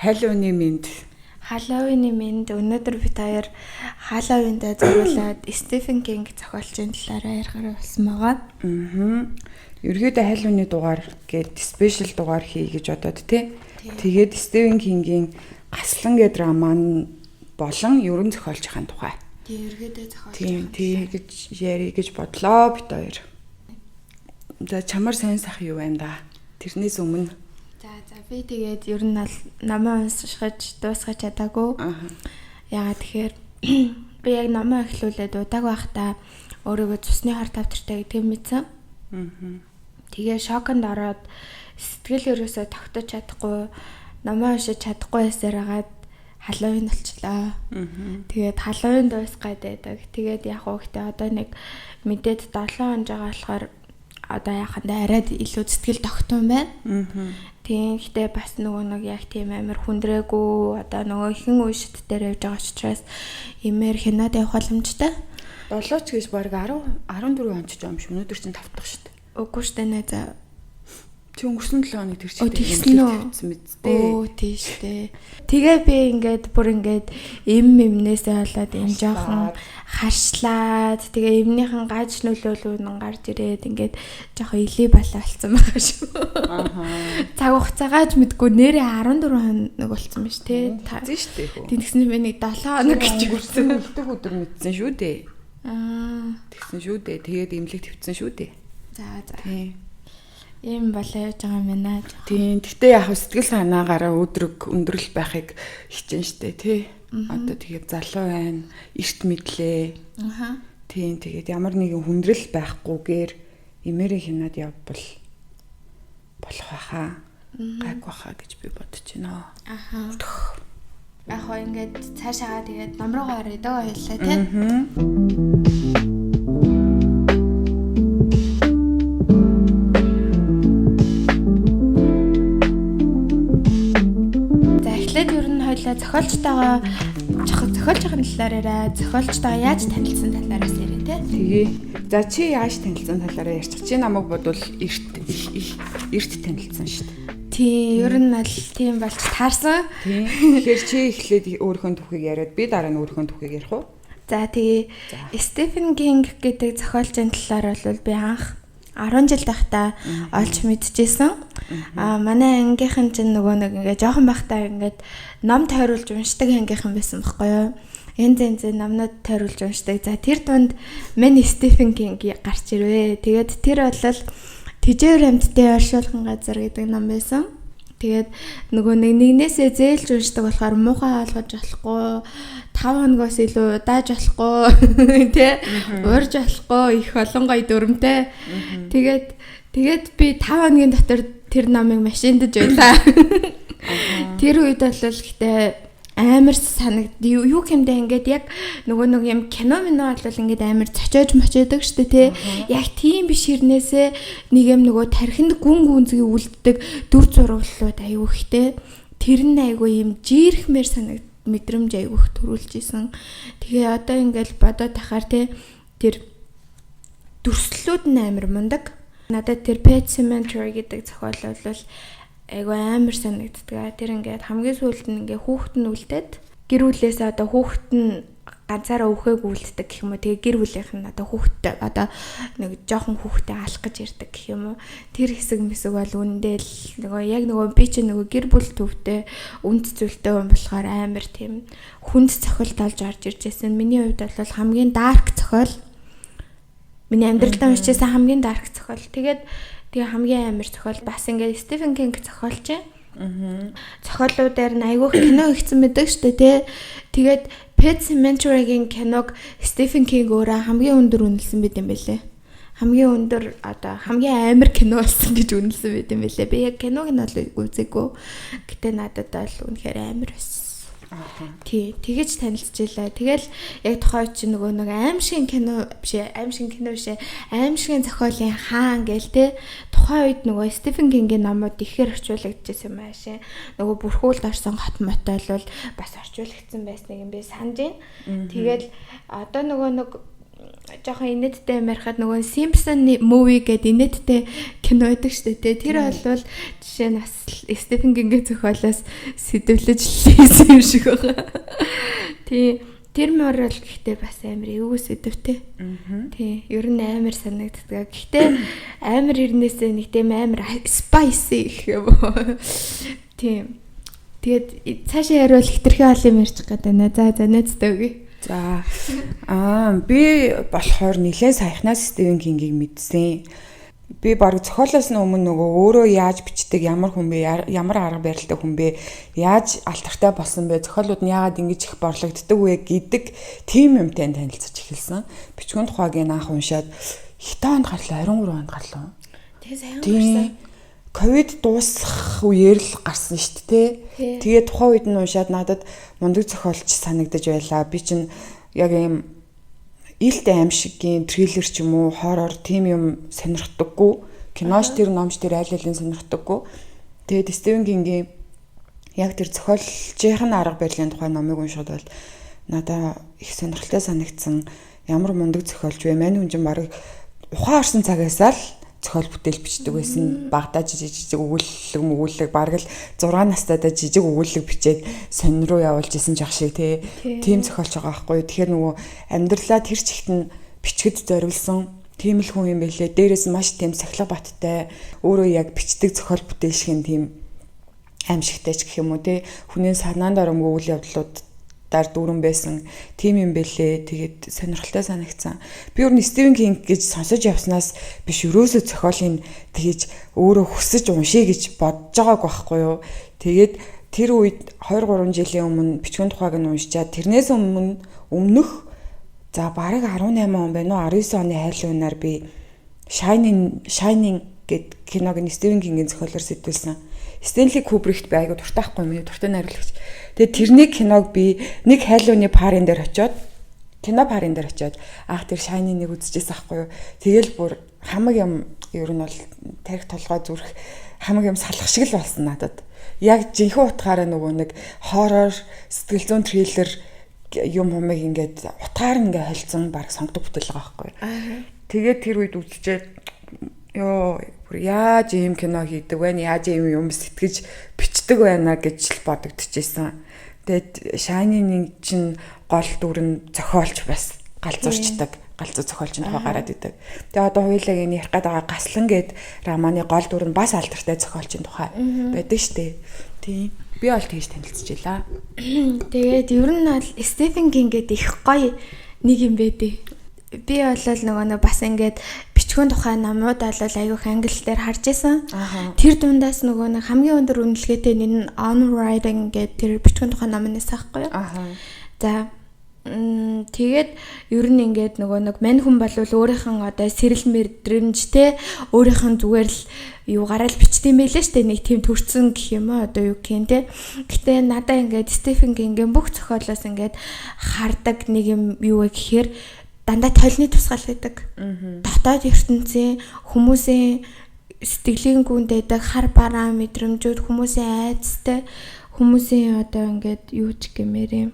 Halloween-ийн мэнд. Halloween-ийн мэнд өнөөдөр бид хоёр Halloween-д зориулаад Stephen King зохиолчийн талаар ярихаар болсон байгаа. Ерөөдөө Halloween-ийн дугаар гээд спешиал дугаар хий гэж бодоод тий. Тэгээд Stephen King-ийн Гаслан гэдэг роман болон ерөн зохиолчийн тухай. Ерөөдөө зохиолч. Тийм гэж ярих гэж бодлоо бид хоёр. За чамар сайн сах юу байна да? Тэрнээс өмнө За би тэгээд ер нь бол номоо уншиж дуусгаж чадаагүй. Яагаад тэгэхээр би яг номоо эхлүүлээд удааг байхдаа өөрийгөө цусны хор тавтартай гэдгийг мэдсэн. Тэгээ шоконд ороод сэтгэл ерөөсөө тогтож чадахгүй, номоо уншиж чадахгүй байсараад Halloween болчлаа. Тэгээд Halloween дуусгаад байдаг. Тэгээд яг хөөхтэй одоо нэг мэдээд 7 хоног байгаа болохоор одоо яхандаа арайд илүү сэтгэл тогтсон байна. Тийм ихтэй бас нөгөө нэг яг тийм амар хүндрээгүй одоо нөгөө ихэн үешд дээр явж байгаа учраас имээр хянаад явах боломжтой. 7 ч гэж баг 14 он ч юм шиг өнөөдөр чинь 5 дахь шүү дээ. Үгүй шүү дээ за. Чи өнгөрсөн 7 хоног тэр чинь тэгсэн мэдтэй. Оо тийш дээ. Тэгээ би ингээд бүр ингээд эмнээсээ болоод юм жоохон харшлаад тэгээ эмнийхэн гаж нөлөөлөл нь гарч ирээд ингээд жоохон илий балаа болсон байгаа шүү. Цаг хугацаагааж мэдгүй нэрээ 14 хоног болсон биз тээ. Тэгсэн шүү дээ хөө. Тэгсэн би нэг 7 хоног гэж өнгөрсөн үлдэх өдөр мэдсэн шүү дээ. Тэгсэн шүү дээ. Тэгээд эмнэлэг твцсэн шүү дээ. За. Тийм. Ийм болоо явж байгаа юм байна. Тийм. Гэтэ яг сэтгэл санаагаараа өдрөг өндөрлөл байхыг хичээн штэ тий. Одоо тэгээд залуу байна. Эрт мэдлээ. Тийм. Тэгээд ямар нэгэн хүндрэл байхгүйгээр имэрийн хянаад явбал болох байхаа. Гайг байхаа гэж би бодож байна. Яг хоо ингээд цаашаа тэгээд ном руугаа орё дөө хэллээ тий. Зохиолчтойгоо зохиолчийн талаар яриа, зохиолчтойгоо яаж танилцсан талаараас яриа тий. Тэгээ. За чи яаж танилцсан талаараа ярьчих. Чи намайг бодвол эрт танилцсан шүү дээ. Тий, ер нь аль тийм болж таарсан. Тий. Тэгэхээр чи эхлээд өөрийнхөө түүхийг яриад би дараа нь өөрийнхөө түүхийг ярих уу? За тэгээ Stephen King гэдэг зохиолчийн талаар бол би анх 10 жил байхдаа олж мэдчихсэн. Манай ангийнхан чинь нөгөө нэг ингээ жоохон байхдаа ингээд ном тойруулж уншдаг ангийнхан байсан байхгүй юу? Янз номнууд тойруулж уншдаг. За тэр дунд Мэн Стефен Кинг гарч ирвэ. Тэгээд тэр бол Тэжээр амьтдын оршуулгын газар гэдэг ном байсан. Тэгээд нөгөө нэгнээсээ зээлж уншдаг болохоор муухай ойлгож болохгүй, 5 хоногоос илүү удааж болохгүй, тий? Уурж болохгүй, их олон гоё дүрмтэй. Тэгээд би 5 хоногийн дотор тэр номыг машиндаж байлаа. Тэр үед бол гэхдээ амар санагд юу хэмдэ ингээд яг нөгөө нэг юм кино минь бол ингээд амар цочоож мочоодаг штэ тий. Яг тийм биш хэрнээсээ нэг юм нөгөө тархинд гүн гүнзгий үлддэг дүр зурглууд аюу ихтэй. Тэр нь аюу юм жирэхмээр санагд мэдрэмж аюу их төрүүлж исэн. Тэгээ одоо ингээд бодоод тахаар тий тэр дүрслэлүүд нь амар мундаг. Надад тэр Pet Sematary гэдэг зохиол бол айгу амар санагддаг. Тэр ингээд хамгийн сүүлд нь ингээ хүүхэд нь үлдээд гэр бүлээсээ одоо хүүхэд нь ганцаараа өвхөөг үлддэг гэх юм уу. Тэгээ гэр бүлийнх нь одоо хүүхэдтэй одоо нэг жоохон хүүхдээ алах гэж ирдэг гэх юм уу. Тэр хэсэг мэсэг бол үндэ л нөгөө яг нөгөө би чинь нөгөө гэр бүл төвтэй үнд зүйлтэй хүн болохоор амар тийм хүнд цохилт олж орж ирж байсан. Миний хувьд бол хамгийн dark цохил. Миний амьдралдаа уншижсэн хамгийн dark цохил. Тэгээ хамгийн амар зохиол бас ингээд Stephen King зохиолч юм. Зохиолуудаар нь айгүйх кино хийсэн байдаг шүү дээ тий. Тэгээд Pet Sematary-гийн киног Stephen King өөрөө хамгийн өндөр үнэлсэн байт юм байлээ. Хамгийн өндөр одоо хамгийн амар кино болсон гэж үнэлсэн байт юм байлээ. Би яг киног нь бол үзээгүй. Гэтэ надад бол үнэхээр амар байсан. Тий, тэгэж танилцчихлаа. Тэгэл яг тухай чи нөгөө нэг аимшигын кино биш аимшигын зохиолын хаан гээл те тухайн үед нөгөө Стефен Кингийн номууд ихээр орчуулагдчихсан юм аашаа. Нөгөө бүрхүүлд орсон хот мотой бол бас орчуулагдсан байсныг би санаж байна. Тэгэл одоо нөгөө нэг жоохон инээдтэй ярихад нөгөө Simpson movie гэдэг инээдтэй кино байдаг шүү дээ. Тэр бол жишээ нь бас Стефен Кингийн зохиолоос сэдвлэж лийсэн юм шиг байгаа. Тэр морал гэхдээ бас амар эвгүй сэдвтэй. Тий, ер нь амар санагддаг. Гэхдээ амар ирнээсээ нэг тийм амар spicy гэх юм. Тий. Тэгээд цаашаа яриул хитрхи ол юм ярьчих гээд байна. За найзтай өгье. За би болохоор нэлээд саяхнаас Стивен Кингийг мэдсэн. Би баг зохиолоос нь өмнө нөгөө өөрөө яаж бичдэг, ямар хүн бэ, ямар арга барилтай хүн бэ, яаж алдартай болсон бэ, зохиолууд нь яагаад ингэж их борлогддог вэ гэдэг тийм юмтай танилцаж эхэлсэн. Бичгүүн тухайг анх уншаад хитэ онд гарлаа, 23 онд гарлаа. Тэгээ сайн гарсан. Ковид дуусах үеэр л гарсан шүү дээ. Тэгээд тухайн үед нь уншаад надад мундаг зохиолч санагдаж байлаа. Би чинь яг юм илт аимшиггийн триллер ч юм уу, хоррор тийм юм сонирхдаггүй. Киноч тэр номч тэр айл алын сонирхдаггүй. Тэгээд Стивен Кингийн яг тэр зохиолчийн арга барилын тухай номыг уншаад бол надад их сонирхолтой санагдсан. Ямар мундаг зохиолч вэ? Мань хүн чинь баг ухаан орсон цагаасаа л зохиол бүтээл бичдэг байсан. Багада жижиг өгүүлэг бараг л 6 настайдаа жижиг өгүүлэг бичээд сонин руу явуулж исэн жах шиг тийм зохиолч байгаа байхгүй. Тэгэхээр нөгөө амьдралаа тэр чигт нь бичгэд зориулсан тийм л хүн юм байлээ. Дээрээс нь маш тийм сахилга баттай өөрөө яг бичдэг зохиол бүтээл шиг тийм аимшигтай ч гэх юм уу хүний санаанд оромгүй үйл явдлууд дүүрэн байсан тийм юм бэлээ. Тэгээд сонирхолтой санагдсан. Би өөр нь Стивен Кинг гэж сонсож явснаас биш өрөөсөө зохиолын тэгэж өөрөө хүсэж уншия гэж бодож байгааг байхгүй юу. Тэгээд тэр үед 2-3 жилийн өмнө бичгүүн тухайг нь уншичаад тэрнээс өмнөх за бараг 18 он байна уу 19 оны хайлт үнээр би Shining гэд киног нь Стивен Кингийн зохиолоор сэтгүүлсэн. Стэнли Кубрихт би айгу дуртай хгүй миний дуртай найруулагч. Тэгээд тэрний киног би нэг хайлууны парын дээр очиод кино парын дээр очиод тэр Shining-ыг үзчихсэн ахгүй юу. Тэгэл бүр хамаг юм ер нь бол тарих толгой зүрх хамаг юм салах шиг л болсон надад. Яг жинхэнэ утгаараа нөгөө нэг хоррор, сэтгэл зүйн триллер юм хумыг ингээд утгаар ингээ холцсон баг сонгодог бүтээл байгаа хгүй юу. Тэгээд тэр үед үзчихээ яаж ийм кино хийдэг вэ? Яаж ийм юм сэтгэж бичдэг байна гэж л бодогдчихсэн. Тэгээд Shining-ийн чинь гол дүр нь зохиолч бас галзуурчдаг. Галзуу зохиолч нь тухай гараад идэг. Тэгээд одоо хоёулаа энэ ярих гээд байгаа Гаслан гээд романы гол дүр нь бас алдартай зохиолчийн тухай байдаг штэ. Тийм. Би бол тэгж танилцчихлаа. Тэгээд ер нь бол Стивен Кинг гэдэг их гоё нэг юм байдээ. Би бол нөгөө бас ингээд бичгүүн тухай номууд бол аюух англи дээр харж исэн. Тэр дундаас нөгөө нэг хамгийн өндөр үнэлгээтэй энэ On Writing гэдэг тэр бичгүүн тухай номноос аахгүй юу? За тэгээд ер нь ингээд нөгөө нэг мань хүн бол өөрийнх нь одоо сэрэл мэдрэмжтэй өөрийнх нь зүгээр л юу гараал бичдэм байлээ штэ нэг тийм төрцөн гэх юм аа одоо юу гэх юм те. Гэтэ надаа ингээд Стивен Кингийн бүх зохиолоос ингээд хардаг нэг юм юу вэ гэхээр дандаа толны тусгаал байдаг. Дотоод ертөнцийн хүмүүсийн сэтгэлийн гүнд байдаг хар бараа мэдрэмжүүд, хүмүүсийн айцтай, хүмүүсийн одоо ингээд юу ч гэмээр юм.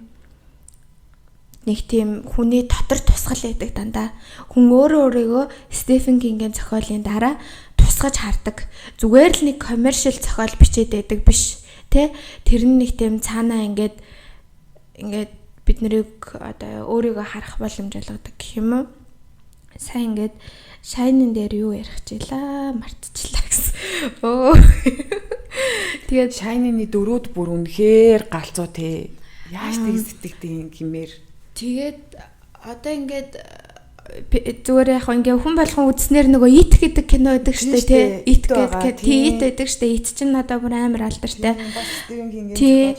Нэг тийм хүний дотор тусгал байдаг дандаа. Хүн өөрийгөө Стивен Кингийн зохиолын дараа тусгаж хардаг. Зүгээр л нэг коммершил зохиол бичээд байдаг биш. Тэ? Тэр нь нэг тийм цаанаа ингээд бид нарыг одоо өөрийгөө харах боломж олгодог гэх юм уу. Сайн ингээд Shining дээр юу ярих жилаа мартчихлаа гэсэн. Тэгээд Shining-ийн дөрүүд бүр үнэхээр галзуу те. Яаж тэг сэтгэдэг гэмээр. Тэгээд одоо ингээд зүгээр яг ингээ хүн болгон үзснээр нөгөө It гэдэг кино байдаг штэ тий. It гэдэг It байдаг штэ. It чинь надад бүр амар алдартай. Тий.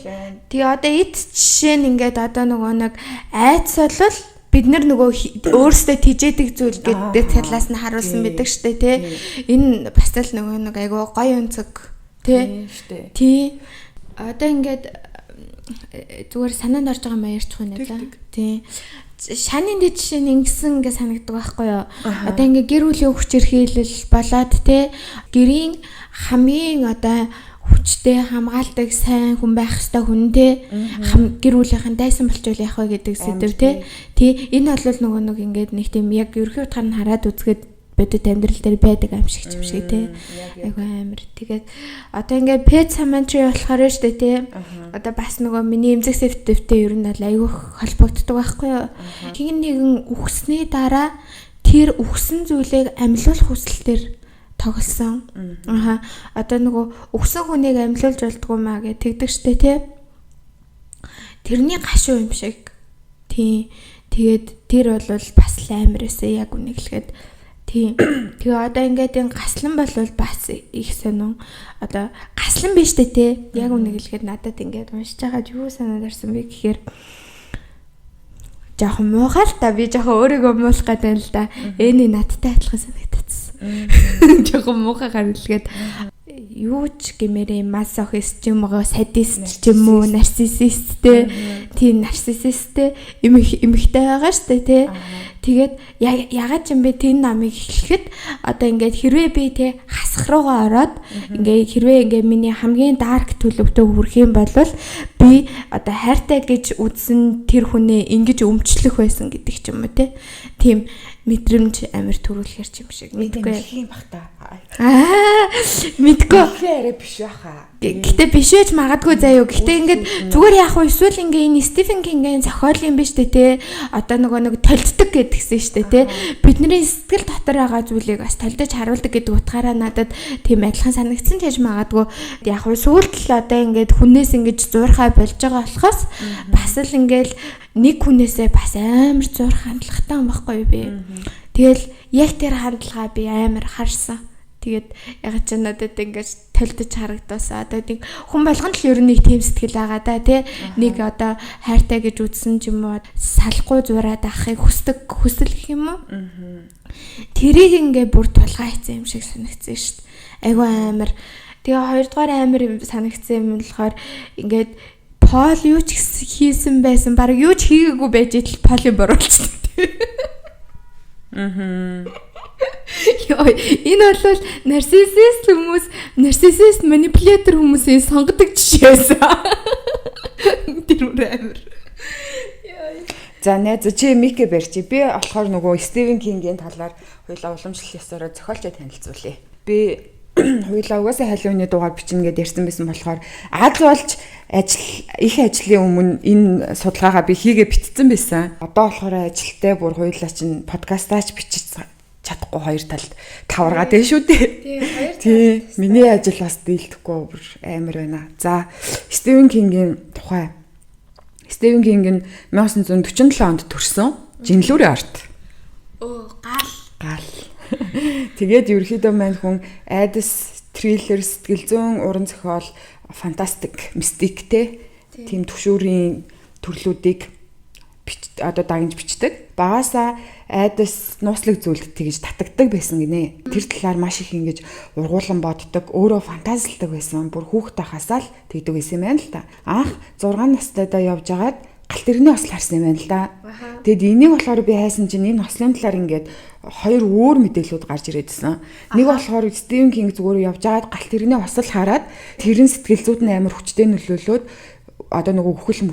Тэгээ одоо It жишээ нь ингээд одоо нөгөө нэг айц болвол бид нар нөгөө өөрсдөө тижээдэг зүйл гэдэг талаас нь харуулсан байдаг штэ тий. Энэ бас л нөгөө нэг айгуу гоё өнцөг тий. Тий. Одоо ингээд зүгээр санаанд орж байгаа юм ярьчих үнэ л. Тий. Shining дээр жишээ нь ингэсэн ингээ санагддаг байхгүй юу. Одоо ингээ гэр бүлийн хүч хэрхийлэл болоод те гэрийн хамгийн одоо хүчтэй хамгаалдаг сайн хүн байх ёстой хүн те гэр бүлийнхэн дайсан болчвол яах вэ гэдэг сэдв те. Энэ бол нөгөө ингээд нэг тийм яг ерөнхий утгаар нь хараад үзгээд бодит амьдрал дээр байдаг юм шиг те. Айгу амар. Тэгээд одоо ингээд pet cemetery болохоор штэ те. Одоо бас нөгөө миний эмзэг сэвтвтэй ер нь бол айгу холбогддог байхгүй юу? Хин нэгэн үхсний дараа тэр үхсэн зүйлийг амьлуулах хүсэлтээр тоглосон. Одоо нөгөө өгсөн хүнийг амьлуулж болдгоо маа гэж тэгдэг штэ тий. Тэрний гашуу юм шиг. Тий. Тэгээд тэр бол бас амар эсэ яг үнийг хэлэхэд тий. Тэгээ одоо ингээд энэ гаслан бол бас их сонин. Одоо гаслан биш дээ тий. Яг үнийг хэлэхэд надад ингээд уншиж байгаа юу санаад ирсэн бэ гэхээр жоохон муухай та би жоохон өөрийгөө муулах гэдэг л да. Эний надтай адилхан санагдчихсан. Жоохон муухай гаргалгээд юу ч гэмээрээ масохист ч юм уу, садист ч юм уу, нарциссисттэй, тийм нарциссисттэй эмэгтэй байгаа штэ тий. Тэгээд ягаад ч юм бэ тэр намыг эхлэхэд одоо ингээд хэрвээ би тий хасах руугаа ороод ингээд хэрвээ ингээд миний хамгийн дарк төлөвтэй хүрэх юм бол би одоо хайртай гэж үзсэн тэр хүнээ ингэж өмчлөх байсан гэдэг ч юм уу тий. Тийм мэдрэмж амар төрүүлэхэр ч юм шиг мэдгүй юм бах та. Мэдгүй. Арай биш баха. Гэтэ биш ээж магадгүй заяа. Гэтэ ингээд зүгээр яах вэ? Эсвэл ингээ энэ Стивен Кингийн зохиол юм биш үү те? Одоо нэг толддог гэдгсэн шүү дээ те. Бидний сэтгэл дотор байгаа зүйлийг бас толдож харуулдаг гэдэг утгаараа надад тийм адилхан санагдсан ч гэж магадгүй. Яг нь сүүлд л одоо ингээд хүнээс ингэж зуурхай болж байгаа болохоос бас л ингээл нэг хүнээсээ бас амар зуурх хандлагатай юм баггүй би. Тэгэл яг тэр хандлагаа би амар харсан. Тэгээд яг ч надад ингэж толдож харагдасаа. Одоо нэг хүн болгонд л ер нь нэг тийм сэтгэл байгаа да тий. Нэг одоо хайртай гэж үзсэн ч юм уу салахгүй зураад авахыг хүсэл гэх юм уу? Тэрийг ингээ бүр тулгаа хийсэн юм шиг санагдсан шүү дээ. Айгу амар. Тэгээ хоёрдугаар амар санагдсан юм болохоор ингээд Пол юу ч хийсэн байсан. Бараг юу ч хийгээгүй байж идэл Полыг боруулчихсан. Йоо, энэ бол нарциссист хүмүүс, нарциссист манипулятор хүмүүсийн сонгодог жишээсэн. Тэр амар. За найз чи микэ барьчих. Би болохоор нөгөө Стивен Кингийн талаар хоёулаа уламжлал ёсороо зохиолчоо танилцуулъя. Би хоёулаа угаасаа халууны дугаар бичнэ гэдээ ярьсан байсан болохоор аз болж их ажлын өмнө энэ судалгаагаа би хийгээ битцсэн байсан. Одоо болохоор ажилтай бүр хоёулаа чинь подкастаач бичиж чадахгүй хоёр талд таваргаад байна шүү дээ. Тий. Миний ажил бас дийлдэхгүй бүр амар байна. За Стивен Кингийн тухай. Стивен Кинг нь 1947 онд төрсөн. Жинлүүрийн арт. Гал. Тэгээд ерөөхдөө мань хүн айдас, триллер, сэтгэл зүйн уран зохиол, фантастик, мистиктэй тийм төвшүүрийн төрлүүдийг одоо дагнж бичдэг. Багасаа айдас нууцлаг зүйлд тэгж татагддаг байсан гинэ. Тэр талаар маш их ингэж ургуулan боддог, өөрөө фантазилдаг байсан. Бүр хүүхдтэй хасаал тэгдэг байсан юм байна л та. Анх 6 настайдаа явж агаад галт тэрний осол харсан юм байна л да. Тэгэд энийг болохоор би хайсан чинь энэ ослын талаар ингээд хоёр өөр мэдээлэлүүд гарч ирээдсэн. Нэг болохоор Стивен Кинг зүгээр явж агаад галт тэрний осол хараад тэрэн сэтгэл зүйд нь амар хүчтэй нөлөөлөөд одоо нөгөө хөхөл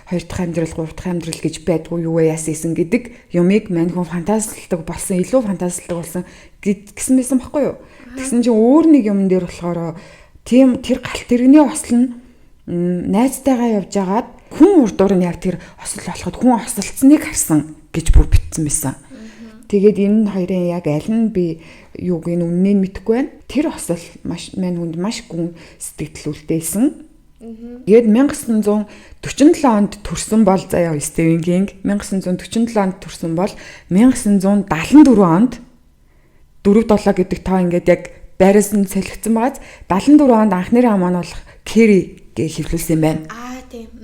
хоёр дахь амьдрал, гурав дахь амьдрал гэж байдгүй юу яасан гэдэг юмыг мань хүн фантазилдаг болсон, илүү фантазилдаг болсон гэсэн байсан байхгүй юу? Тэгсэн чинь өөр нэг юм дээр болохоор тийм тэр галт тэрний осол нь найзтайгаа явж агаад хүн урдуур нь яг тэр осол болоход хүн осолцсныг харсан гэж бүр битсэн байсан. Тэгээд энэ хоёрын яг аль нь би юуг энэ үннийг мэдэхгүй байна. Тэр осол маш мань хүнд маш гүн сэтгэлүүлтэйсэн. Тэгээд 1947 онд төрсөн бол заяа Стивен Кинг 1947 онд төрсөн бол 1974 онд 4-7 гэдэг тоо ингээд яг байраас нь солигдсон байгаас 74 онд анхны амаа болох Кэри гэж хэвлүүлсэн юм байна.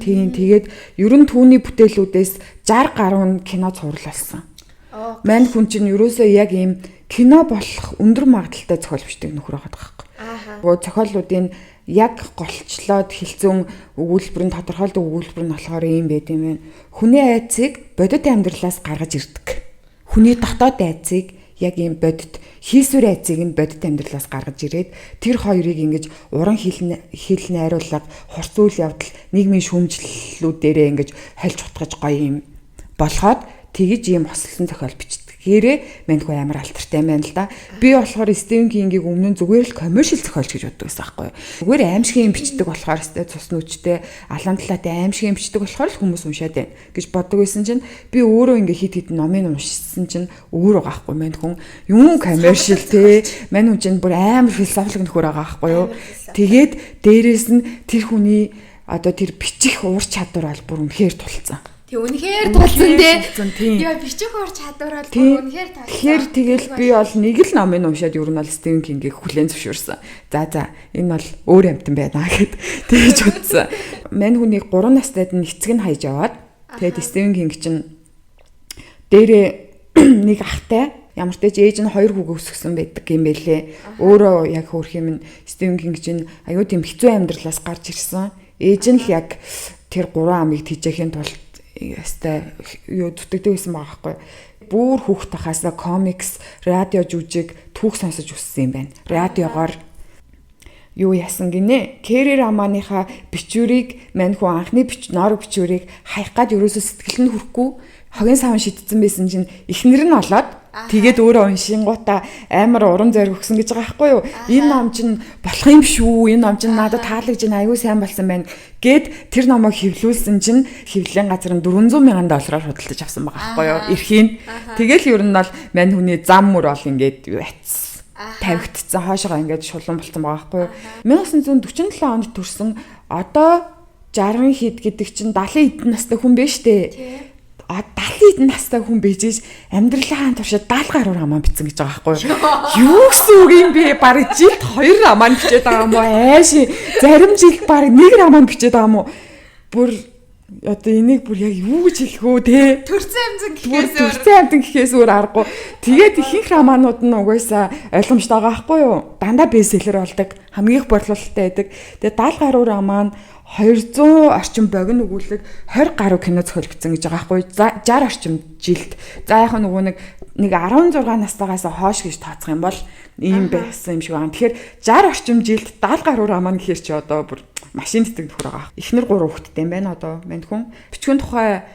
Тийм. Тэгээд ер нь түүний бүтээлүүдээс 60 гаруй кино цувралсан. Мань хүн чинь ерөөсөө яг ийм кино болох өндөр магадaltaй зохиол бичдэг нөхөр байгаа байхгүй. Зохиолуудын яг голчлоод хилцэн өгүүлбэр нь тодорхойлдог өгүүлбэр нь болохоор ийм байт юм байна. Хүний айцыг бодит амьдралаас гаргаж ирдэг. Хүний дотоод айцыг яг ийм бодит хийсвэр айцыг нь бодит амьдралаас гаргаж ирээд тэр хоёрыг ингэж уран хил найруулга, хурц үйл явдал, нийгмийн шүүмжлэлүүдээрээ ингэж хольж утгаж гоё юм болоход тэгж ийм хослсон зохиол бичдгээрээ маньхүү амар алтартай байна л да. Би болохоор Стивен Кингийг өмнө нь зүгээр л commercial зохиолч гэж боддог байсан байхгүй юу. Зүгээр аимшигын бичдэг болохоор цус нүчтэй, алан талаатай аимшигын бичдэг болохоор л хүмүүс уншаад байна гэж боддог байсан чинь би өөрөө ингээ хит номыг уншсан чинь өөр байгаа байхгүй мань хүн юм commercial те мань хүн чинь бүр амар философик нөхөр байгаа байхгүй юу. Тэгээд дээрээс нь тэр хүний одоо тэр бичих уур чадвар бол бүр үнэхээр тулцсан. Тэг үнэхээр тулцсан тий. Яа бичих уур чадвар бол бүр үнэхээр тулцсан. Тэгэхээр тэгэл би бол нэг л номыг уншаад ер нь бол Стивен Кингийг хүлээн зөвшөөрсөн. За энэ бол өөр амтан байна гэд тэгж утсан. Мань хүнийг 3 настайд нь эцэг нь хайж аваад тэгээд Стивен Кинг чинь дээрээ нэг ахтай ямар ч ээж нь 2 хүүг өсгсөн байдаг юм бэлээ. Өөрөө яг хөөх юм Стивен Кинг чинь аюу тийм хэцүү амьдралаас гарч ирсэн. Ээж нь л яг тэр 3 амыг тэжээхийн тулд ястай юу дутагддаг байсан байгаа байхгүй. Бүр хүүхд тахаасаа комикс, радио жүжиг, түүх сонсож өссөн юм байна. Радиогоор юу яасан гинэ? Кэри Раманыхаа бичвэрийг маньхүү анхны нор бичвэрийг хаях гад ерөөсөө сэтгэл нь хүрэхгүй хогийн савн шидсэн байсан чинь эхнэр нь олоод тэгээд өөрөө уншингуудаа амар урам зориг өгсөн гэж байгаа байхгүй юу? Энэ ном чинь болох юм шүү. Энэ ном чинь надад таалагдж байна. Аюу сайн болсон байна. Гэт тэр номыг хэвлүүлсэн чинь хэвлэлийн газар нь $400,000 худалдаж авсан байгаа байхгүй юу? Эрхийн. Тэгэл ер нь бол мань хүний зам мөр бол ингээд атс тавигдсан хоошоо ингээд шулуун болцсон байгаа байхгүй юу? 1947 онд төрсэн одоо 60 хэд гэдэг чинь 70 эдэн настай хүн биш үү? 70 эдэн настай хүн бийжээж амьдралынхаа туршид 70 гаруй роман бичсэн гэж байгаа байхгүй юу? Юу гэсэн үг юм бэ? Бараг жилд 2 роман бичээд байгаа юм уу? Айш зарим жилд бараг 1 роман бичээд байгаа юм уу? Бүр одоо энийг бүр яг юу гэж хэлэх үү те? Төрсөн амтан гэхээс өөр аргагүй. Тэгээд ихэнх романууд нь угаасаа ойлгомжтой байгаа байхгүй юу? Дандаа бестселлер болдог, хамгийн их борлуулалттай байдаг. Тэгээд 70 гаруй роман 200 орчим богино өгүүлэг 20 гаруй кино зохиол бичсэн гэж байгаа байхгүй 60 орчим жилд. За яг нөгөө нэг 16 настайгаас хойш гэж тооцох юм бол ийм байсан юм шиг байна. Тэгэхээр 60 орчим жилд 70 гаруй роман гэхэр чи одоо бүр машин тэтгэх нөхөр байгаа. Эхнэр 3 хүүхэдтэй юм байна одоо мань хүн. Бичгүүн тухай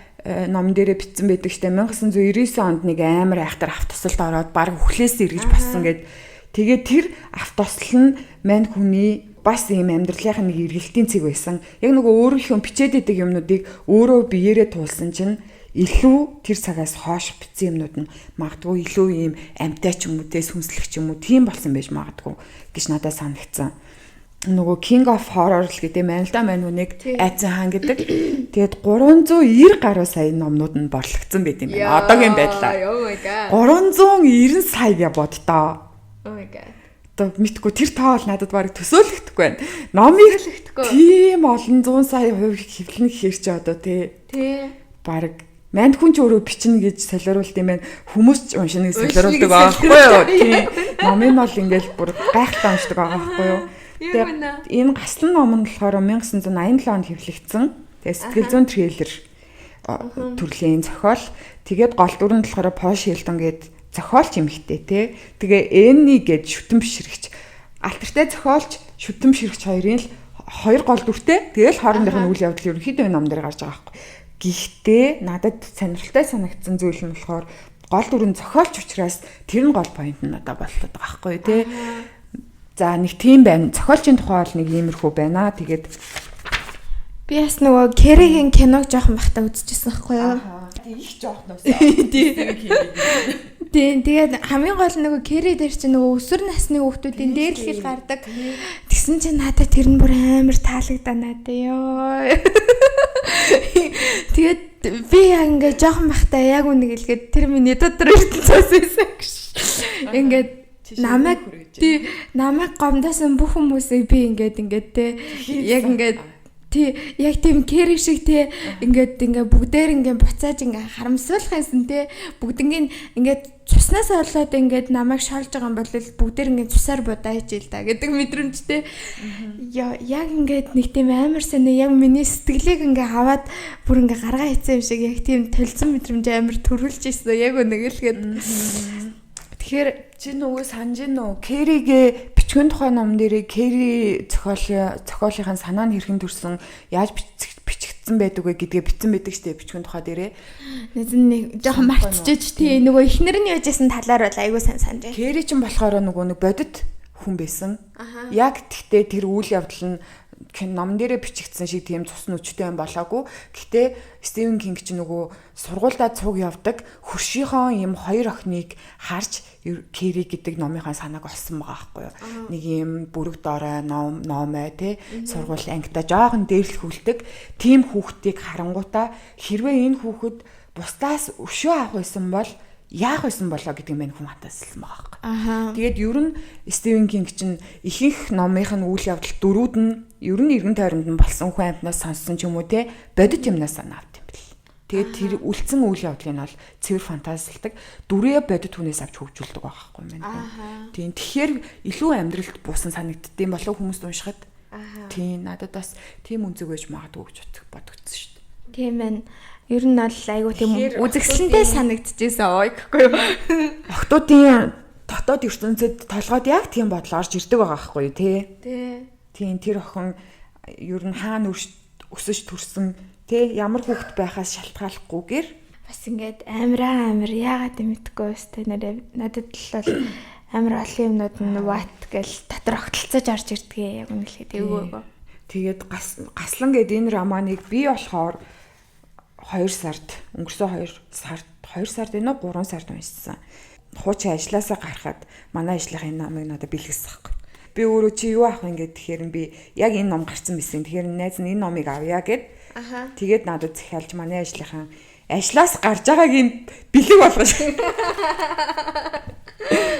ном дээрээ бичсэн байдаг штэ 1999 онд нэг амар айхтар автосалд ороод баг өхлөөс эргэж боссон гэд. Тэгээд тэр автосал нь мань хүний бас ийм амьдралынхаа нэг эргэлтийн цэг байсан. Яг нөгөө өөрийнхөө бичээд идэг юмнуудыг өөрөө биеэрээ туулсан чинь илүү тэр цагаас хойш бичсэн юмнууд нь магадгүй илүү ийм амтай ч юм уу те сүнслэх ч юм уу тийм болсон байж магадгүй гэж надад санагдсан. Нөгөө King of Horror л гэдэг юм л да мань хүнийг айцсан хаан гэдэг. Тэгээд 390 гаруй сая номнууд нь борлогдсон байт юм байна. Одоогийн байдлаар. 390 сая бодтоо. Oh my god. Одоо мэдгүй тэр тоо бол надад барыг төсөөлөгдөхгүй байна. Номыг тийм олон 100 сая хувь хэвлэн гэхэр чи одоо тий. Барыг манд хүн ч өөрөө бичнэ гэж солируулт юм байна. Хүмүүс ч уншина гэж солируулдаг байхгүй юу? Тийм. Номыг бол ингээл бүр гайхалтай уншдаг байгаа байхгүй юу? Энэ гаслан ном нь болохоор 1987 онд хэвлэгдсэн. Тэгээ сэтгэл зүйн трейлер төрлийн зохиол. Тэгээд гол дүр нь болохоор Пош Хилтон гэдэг зохиолч эмэгтэй тий. Тэгээ Энни гээд шүтэн бишрэгч алтартай зохиолч шүтэн бишрэгч хоёрын л хоёр гол дүртэй. Тэгэл хоорондох нь үйл явдал ерөнхийдөө ном дээр гарч байгаа байхгүй. Гэхдээ надад сонирхолтой санагдсан зүйл нь болохоор гол дүр нь зохиолч учраас тэр нь гол поинт нь надад боллоо байгаа байхгүй тий. За нэг тийм байна. Зохиолчийн тухай бол нэг иймэрхүү байна. Тэгээд би бас нөгөө Кэригийн киног жоохон бахта үзчихсэн байхгүй юу? Их жоохон нөөсөө. Тэгээд хамгийн гол нөгөө Кэри дээр чинь нөгөө өсвөр насны хүүхдүүдийн дээр л хэл гардаг. Тэгсэн чинь надад тэр нь бүр амар таалагдаа надад ёо. Тэгээд би яг ингээ жоохон бахта яг үнийг хэлгээд тэр миний дотор ертөнцөөс байсан гэж. Ингээд намайг гомдосон бүх хүмүүсийг би ингээд те яг ингээд яг тийм Кэри шиг те ингээд бүгдээр ингээд буцааж ингээд харамсуулах юмсан те бүгднийг ингээд цуснаас олоод ингээд намайг шолж байгаа юм бол бүгдээр ингээд цусаар будааж ил та гэдэг мэдрэмжтэй. Яг ингээд нэг тийм амар сайн яг миний сэтгэлийг ингээд хаваад бүр ингээд гаргаа хийсэн юм шиг яг тийм толцсон мэдрэмж амар төрүүлж ирсэн. Яг үнэ гэлгээд Тэгэхээр чи нөгөө санаж нөө Кэригээ бичгийн тухай ном дээрээ Кэри зохиолынхаа санаа нь хэрхэн төрсөн яаж бичигдсэн байдаг вэ гэдгээ бичсэн байдаг штэ бичгийн тухай дээрээ. нэг жоохон мартчихж тий нөгөө эхнэр нь яжсэн талаар бол айгүй санаж байна. Кэри ч болохоор нөгөө нэг бодит хүн байсан. Яг тэгтээ тэр үйл явдал нь ном дээрээ бичигдсэн шиг тийм цус нүчтэй юм болоогүй. Гэтэ Стивен Кинг ч нөгөө сургуульдаа цуг явдаг хөршийнхөө юм хоёр охиныг харж Кэри гэдэг номынхаа санааг олсон байгаа байхгүй юу. Нэг юм бүрэг доорой номой тий сургууль ангита жоохон дээрлэхүүлдэг тийм хүүхдийг харангуудаа хэрвээ энэ хүүхэд бусдаас өшөө авах байсан бол яах байсан болоо гэдгийг мань хүн хатаасан байгаа байхгүй. Тэгээд ер нь Стивен Кинг чинь ихэнх номынх нь үйл явдал дөрүүд нь ер нь эргэн тойронд нь болсон хүн амьтнаас сонссон ч юм уу те бодит юмнаас санаа авт юм бэл. Тэгээд тэр үлдсэн үйл явдлыг нь бол цэвэр фантазилдаг дүрээ бодит хүнээс авч хөгжүүлдэг байгаа байхгүй мань. Тийм тэгэхээр илүү амьдралд буусан санагддсан болов хүмүүст уншихад. Тийм надад бас тийм үнцэг байж магадгүй гэж бодогдсон шүү дээ. Тийм байна. Ер нь бол айгүй тийм үзэсгэлэнтэй санагдчихсэн ой гэхгүй юу. Охтуудын дотоод ертөнцид толгойд яг тийм бодол орж ирдэг байгаа байхгүй юу тий. Тийм тэр охин ер нь хаана өсөж төрсөн тий ямар хүүхэд байхаас шалтгааллахгүйгээр бас ингээд амар яагаад мэдхгүй өстэй надад л бол амар олон юмнууд нь what гэл дотор огтлцож орж ирдгээ яг үнэлээд эвгүй. Тэгээд гаслан гэдэг энэ романыг би болохоор 2 сард өнгөрсөн 2 сард энэ 3 сард уншсан. Хуучин ажилласаа гарахад манай ажлынхаа намыг надад бэлгэсэн байхгүй. Би өөрөө чи юу авах юм гээд тэгэхээр би яг энэ ном гарсан байсан. Тэгэхээр найз нь энэ номыг авъя гэд. Тэгээд надад захиалж манай ажлынхаа ажлаас гарч байгаагийн бэлэг болгож.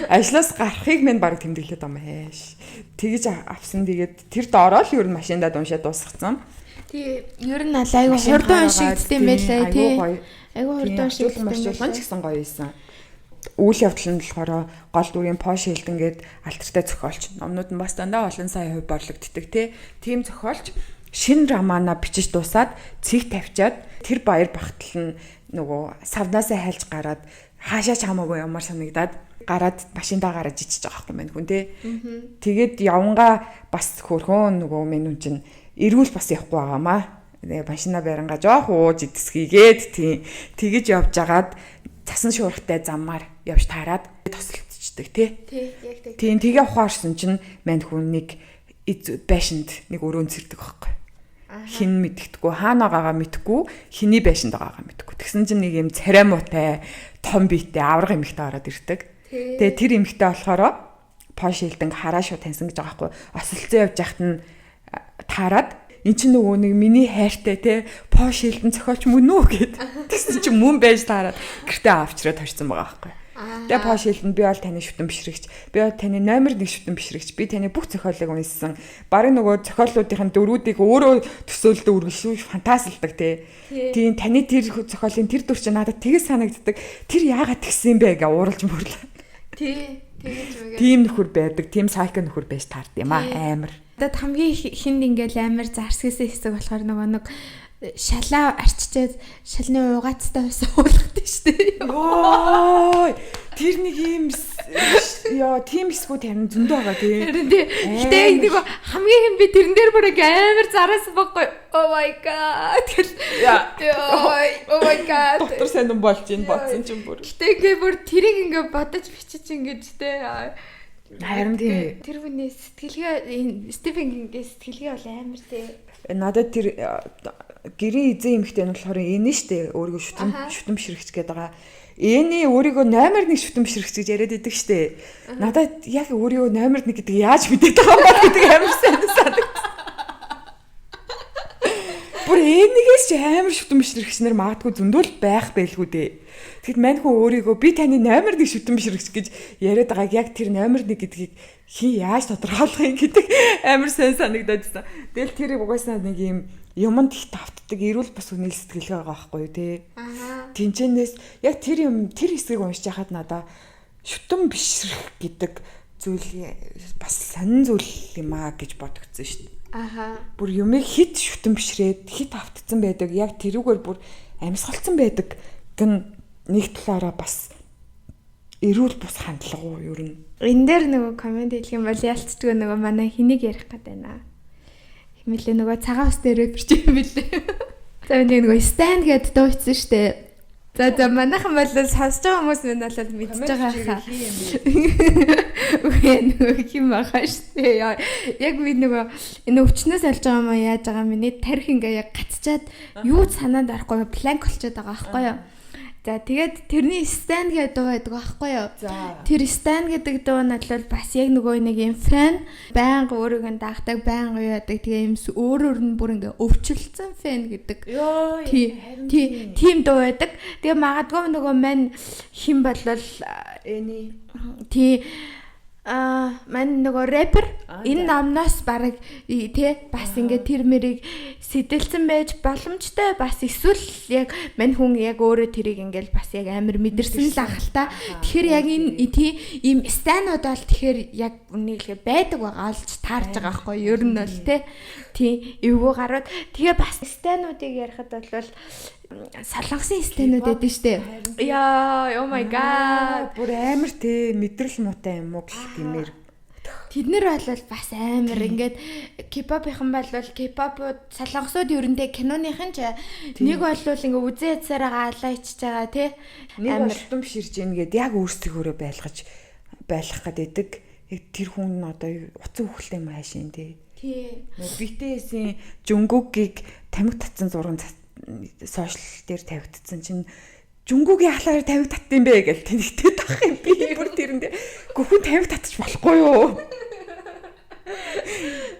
Ажлаас гарахыг минь баг тэмдэглээд байгаа юм ааш. Тэгэж авсан. Тэгээд тэр доороо л ер нь машиндаа уншаад дуусгацсан. Ер нь айгүй хурдан уншигдсан юм байлаа тий. Айгүй хурдан уншигдсан ч гэсэн гоё байсан. Үйл явдал нь болохоор гол дүрийн Пош Хилден гээд альтертай зохиолч. Номнууд нь бас дандаа олон сая хувь борлогддог тий. Тим зохиолч шинэ романа бичиж дуусаад цэг тавьчаад тэр баяр багтал нь нөгөө савнаасаа хайлж гараад хаашаа ч хамаагүй ямар санагдаад гараад машиндаа гараад ичиж байгаа юм байна хүн тий. Тэгээд явангаа бас хөрхөн нөгөө минь үн чинь эрүүл бас явахгүй байгаамаа. Машина байрангаа жоох ууж идэсгийгээд тийм тэгэж явж агаад цасан шуурхтай замаар явж таарад тосолцчихдаг тий. Тийм тэгээ ухаарсан чинь мань хүн нэг байшинд нэг өрөөнд зэрдэг байхгүй. Хин мэддэггүй хаана байгаагаа мэдгүй хиний байшинд байгаагаа мэдгүй. Тэгсэн чинь нэг юм царамуутай том биетэй авраг эмэгтэй ороод ирдэг. Тэгээ тэр эмэгтэй болохоор Пош Хилден хараа шууд таньсан гэж байгаа байхгүй. Осолцоо явж яхад нь таарад эн чинь нөгөө нэг миний хайртай те Пош Хилден зохиолч мөн үү гэд. Тэгсэн чинь мөн байж таарад гэртээ авчраад тавьсан байгаа байхгүй. Тэгээ Пош Хилден би бол таны шүтэн бишрэгч. Би бол таны номер 1 шүтэн бишрэгч. Би таны бүх зохиолыг уншсан. Барин нөгөө зохиолуудын дөрүүдийг өөрөө төсөөлдөг үргэлжлүүлж фантазилдаг те. Тийм таны тэр зохиолын тэр дүр чинь надад тгээс санагддаг. Тэр яагаад тэгсэн бэ гэж ууралж мөрлөө. Тийм нөхөр байдаг. Тийм сайко нөхөр байж таард юм амар. Тэгэд хамгийн хинд ингээл амар зарсгийсэн хэсэг болохоор нэг шалаа арчичээд шалны угаацтай байсан уулгад штэ. Ой тэр нэг юм яа тийм хэсгүүд харин зөндөө байгаа тийм. Гэтэ нэг хамгийн хин би тэрэн дээр бүр амар зараас баггүй. Oh my god. Oh my god. Доктор сайн болж ийн бодсон ч юм бүр. Гэтэ ингээ бүр тэрийг ингээ бодож бичиж ингэж те. Харин тийм. Тэр хүний сэтгэлгээ Стивен Кингийн сэтгэлгээ бол амар тий. Надад тэр гэрийн эзэн эмэгтэй нь болохоор энэ штэ өөрийгөө шүтэн бишрэгч гэдэг байгаа. Эний өөрийгөө номер 1 шүтэн бишрэгч гэж яриад идэг штэ. Надад яг өөрийгөө номер 1 гэдэг яаж мэдээд байгаа юм бэ гэдэг амар сайн санагдсан. Бүр энийгээс ч амар шүтэн бишрэгч нар магадгүй зөндөл байх байлгүй дээ. Тэгэд мань хүн өөрийгөө би таны номер 1 шүтэн бишрэгч гэж яриад байгааг яг тэр номер 1 гэдгийг хин яаж тодорхойлох юм гэдэг амар сайн санагдаад байсан. Тэгэл тэр угаасаа нэг юмд их тавтдаг эрүүл бас хүний сэтгэлгээ байгаа байхгүй юу те. Тинчэнээс яг тэр хэсгийг уншиж хахад надаа шүтэн бишрэх гэдэг зүйл бас сонин зүйл юм аа гэж бодогдсон шүү дээ. Бүр юмыг хит шүтэн бишрээд хит автцсан байдаг. Яг тэрүүгээр бүр амьсгалцсан байдаг гэн нэг талаараа бас эрүүл бус хандлага уу ер нь. Энэ дээр нөгөө комент хэлэх юм бол ялцдгүй нөгөө манай хэнийг ярих гээд байна. Хэмэлээ нөгөө цагаан ус дээр рэпер ч юм бэлээ. За нөгөө Stan гэдэг дуу хийсэн штэ. За манайхан бол сонсож байгаа хүмүүс нь бол мэдчихэж байгаа хаа. Үгүй нөгөө юм байгаа штэ. Яг би нөгөө энэ өвчнөөс алж байгаа юм яаж байгаа миний тарих ингээ яг гацчаад юу санаанд орохгүй планк болчиход байгаа байхгүй юу. За тэгээд тэрний Stan гэдэг дуу байдаг байхгүй юу? Тэр Stan гэдэг дуу нь бол бас яг нөгөө нэг юм фэн байнга өөрийгөө дагдаг, байнга юу яадаг тэгээ юм өөр нь бүр ингээ өвчлөлцөн фэн гэдэг. Тийм дуу байдаг. Тэгээ магадгүй нөгөө мань хин болвол мань нөгөө рэпер энэ номноос бараг тий бас ингээ тэр мэрийг сэтэлцэн байж боломжтой бас эсвэл яг мань хүн яг өөрөө тэрийг ингээл бас яг амар мэдэрсэн л ахalta. Тэгэхээр яг энэ тий ийм станууд бол тэгэхээр яг үнэхээр байдаг байгаа олж таарж байгаа байхгүй ер нь бол тий эвгүй гарууд тэгээ бас стануудыг ярихад бол солонгосын стенүүд байдаг штэ. Яа, oh my god. Бүр амар те мэдрэл муутай юм уу гэх гэмээр. Тэд нэр бол бас амар ингээд K-pop-ийнхан бол K-pop-ууд солонгосууд ерөндөө киноныхын ч нэг бол ингээ үзэн ядсараа алаа ичж байгаа тий. Нэг болтон биширж ийн гэд яг өөрсдөө байлгах гэдэг. Яг тэр хүн нь одоо утсан хөлтэй юм хаашийн тий. Тий. BTS-ийн Jungkook-ийг тамиг татсан зураг сошиал дээр тавигдсан чинь Жунгүүгийн халаар тавиг татсан бэ гэж тэнэгтэй тах юм би бүр тэрэндээ гүхэн тавиг татчих болохгүй юу?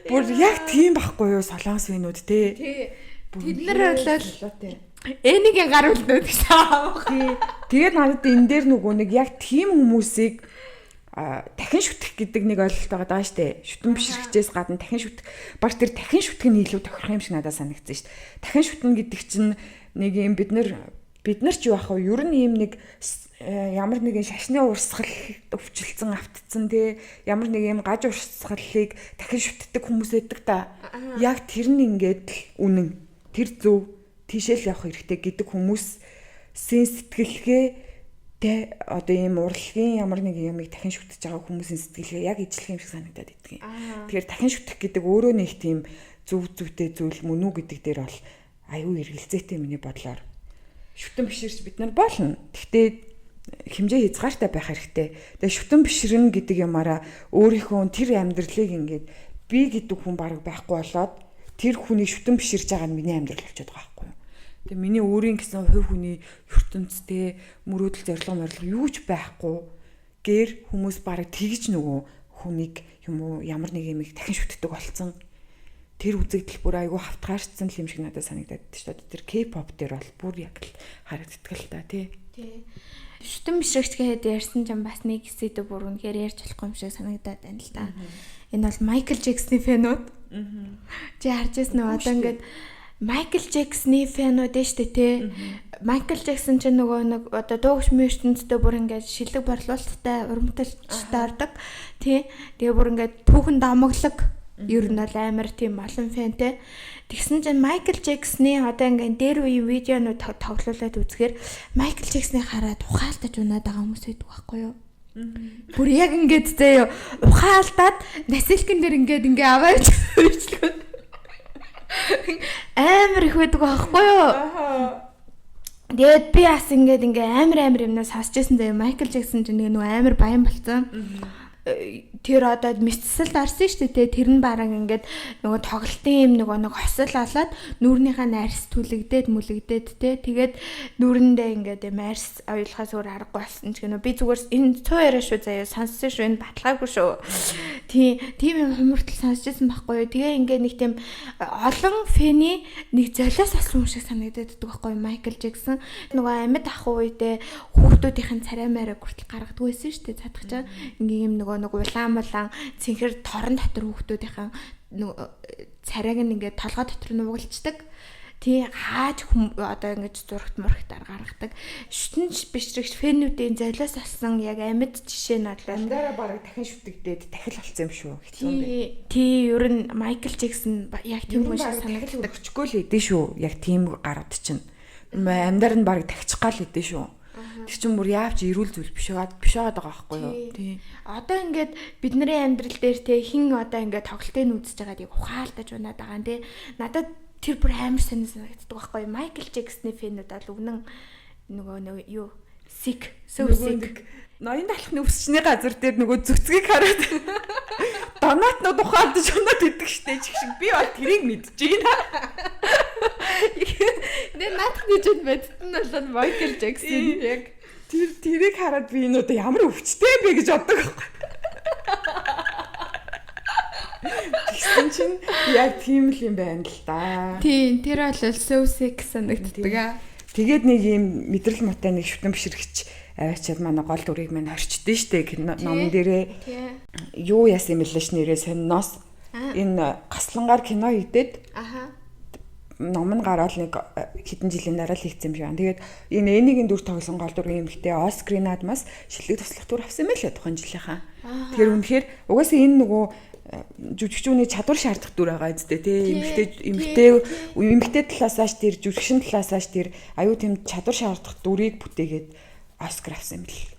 Бүр яг тийм байхгүй юу солонгос винүүд те. Тэд нар бол энийг гаруулдаг гэсэн аах. Тэгээд надад энэ дээр нөгөө нэг яг тийм хүмүүсийг дахин шүтэх гэдэг нэг ойлголт байгаа даа штэ. Шүтэн бишрэгчээс гадна дахин шүтэх. Баг тэр дахин шүтэх нь илүү тохирох юм шиг надад санагдсан штэ. Дахин шүтэн гэдэг чинь нэг юм бид нар ч юу ах вэ? Ер нь ийм нэг ямар нэгэн шашны урсгал өвчлөлцөн автцсан те. Ямар нэг юм гаж урсгалыг дахин шүтдэг хүмүүс байдаг та. Яг тэр нь ингээд үнэн. Тэр зөв тийшэл явах хэрэгтэй гэдэг хүмүүс сэтгэлгээ тэ одоо ийм урлагийн ямар нэг юмыг дахин шүтэж байгаа хүмүүсийн сэтгэлгээ яг ижлэх юм шиг санагдаад идэг. Тэгэхээр дахин шүтэх гэдэг өөрөө нэг тийм зүйтэй зүйл мөн үү гэдэг дээр бол аюу эргэлзээтэй миний бодлоор шүтэн биширч бид нар болно. Гэхдээ хэмжээ хязгаартай байх хэрэгтэй. Тэгээ шүтэн биширнэ гэдэг юмараа өөрийнхөө тэр амьдралыг ингээд би гэдэг хүн баг байхгүй болоод тэр хүнийг шүтэн биширж байгаа нь миний амьдрал болчиход байгаа байхгүй юу? Тэгээ миний өөрийн гэсэн хувь хүний ертөнцтэй мөрөөдөл зорилго юу ч байхгүй гэр хүмүүс бараг тэгж нөгөө хүнийг юм уу ямар нэг юм их дахин шүтдэг болсон. Тэр үзэгдэл бүр айгүй хавтгаарчсан юм шиг надад санагдаад байна шүү дээ. Тэр K-pop дээр бол бүр яг л харагддаг л та тий. Шүтэн бишрэгчгээд ярьсан ч бас нэг хэсэг бүр үнэхээр ярьж болохгүй юм шиг санагдаад байна л та. Энэ бол Michael Jackson-ийн фэнүүд. Чи харж ирсэн үү? Одоо ингээд Michael Jackson-ийн фэнүүд дээ штэ тий. Michael Jackson ч нөгөө нэг одоо дуугч мөрчөнцтэй бүр ингээд шилэг борлуулалттай урамталчтай ордог тий. Тэгээ бүр ингээд түүхэн домоглог ер нь бол амар тийм олон фэнтэй. Тэгсэн чинь Michael Jackson-ийн одоо ингээд дээр үеийн видеонууд тоглуулад үзэхээр Michael Jackson-ыг хараад ухаалтаж унаад байгаа хүмүүс байдаг байхгүй юу? Бүр яг ингээд зөө ухаалтаад насилкэн дээр ингээд аваач хөрчлөө. Амар их байдаг байхгүй юу? Тэгээд би бас ингээд амар юмнаас хасж ирсэн заяа. Michael Jackson ч нэг амар баян болсон. Тэр одоо мэдсэлд орсон шүү дээ. Тэр нь бараг ингээд нөгөө тоглолтын юм нэг хосол олоод нүүрнийхээ найрс түлэгдээд мүлэгдээд те. Тэгээд нүүрэндээ ингээд майрс оюулахаас өөр аргагүй болсон ч гэнэ. Би зүгээр энэ цоо яриа шүү заяа. Сонссон шүү. Энэ баталгаагүй шүү. Тийм юм хумуртал сонсч ирсэн байхгүй юу. Тэгээ ингээд нэг тийм олон фэний нэг золиос болсон юм шиг санагдаад байдаг байхгүй юу. Michael Jackson нөгөө амьд ах үедээ хүүхдүүдийн царай маяг хүртэл гаргадаг байсан шүү дээ. Цадах чаа ингээм нөгөө улаан цэнхэр торон дотор хүүхдүүдийн царайг нь ингээд толгой дотор нуугалцдаг. Тий хааж одоо ингэж зурагт мурагтаар гаргадаг. Шүтэнч бишрэгч фэнүүдийн золиос олсон яг амьд жишээ нь бодлоо. Амдаараа бараг дахин шүтэгдээд дахил болсон юм шүү. Тий ер нь Michael Jackson яг тийм хүн шиг санагддаг. Өчгөө л идэв шүү. Яг тийм гарууд чинь. Амдаар нь бараг тахичих гал идэв шүү. Тэр чинь бүр яавч ирүүл зүйл биш байгаа байхгүй юу? Тийм. Одоо ингээд бидний амьдрал дээр те хин одоо ингээд тоглолтыг үзэж байгаад яг ухаалтаж унаад байгаа нэ. Надад тэр бүр амар санагддаг байхгүй юу? Майкл Джексны фэнүүд бол өгнөн нөгөө юу sick so sick ноён талхны өсчний газар дээр нөгөө зүцгийг хараад донатнууд ухаалтаж унаад идэг штэ чих шиг би бол тэрийг мэдэж байна. Нэ наадах гэж бодсон нь бол Майкл Джексон яг тэрийг хараад би энэ одоо ямар өвчтэй бэ гэж боддог байхгүй. Тэгсэн чинь яг тийм л юм байна л да. Тийм тэр бол so sick санагддаг аа. Тэгээд нэг юм мэдрэл муутай нэг шүтэн бишрэгч аваачаад манай гол дүрийг мань хорчдээ штэ номон дээрээ. Юу яасан юм бэлээш нэрээ сонноос. Энэ гаслангаар кино хийдээд ном нь гараад нэг хэдэн жилийн дараа л хийцсэн юм шиг байна. Тэгээд энэ Энигийн дүр тоглосон гол дүрийн эмэгтэй Оскарын наадмаас шилдэг туслах дүр авсан байлээ тухайн жилийнхаа. Тэгэхээр үнэхээр угаасаа энэ нөгөө жүжигчүүний чадвар шаардах дүр байгаа зү дээ. Эмэгтэй талаасааш тэр жүжигчин талаасааш тэр аюу тийм чадвар шаардах дүрийг бүтээгээд Оскар авсан юм бэл.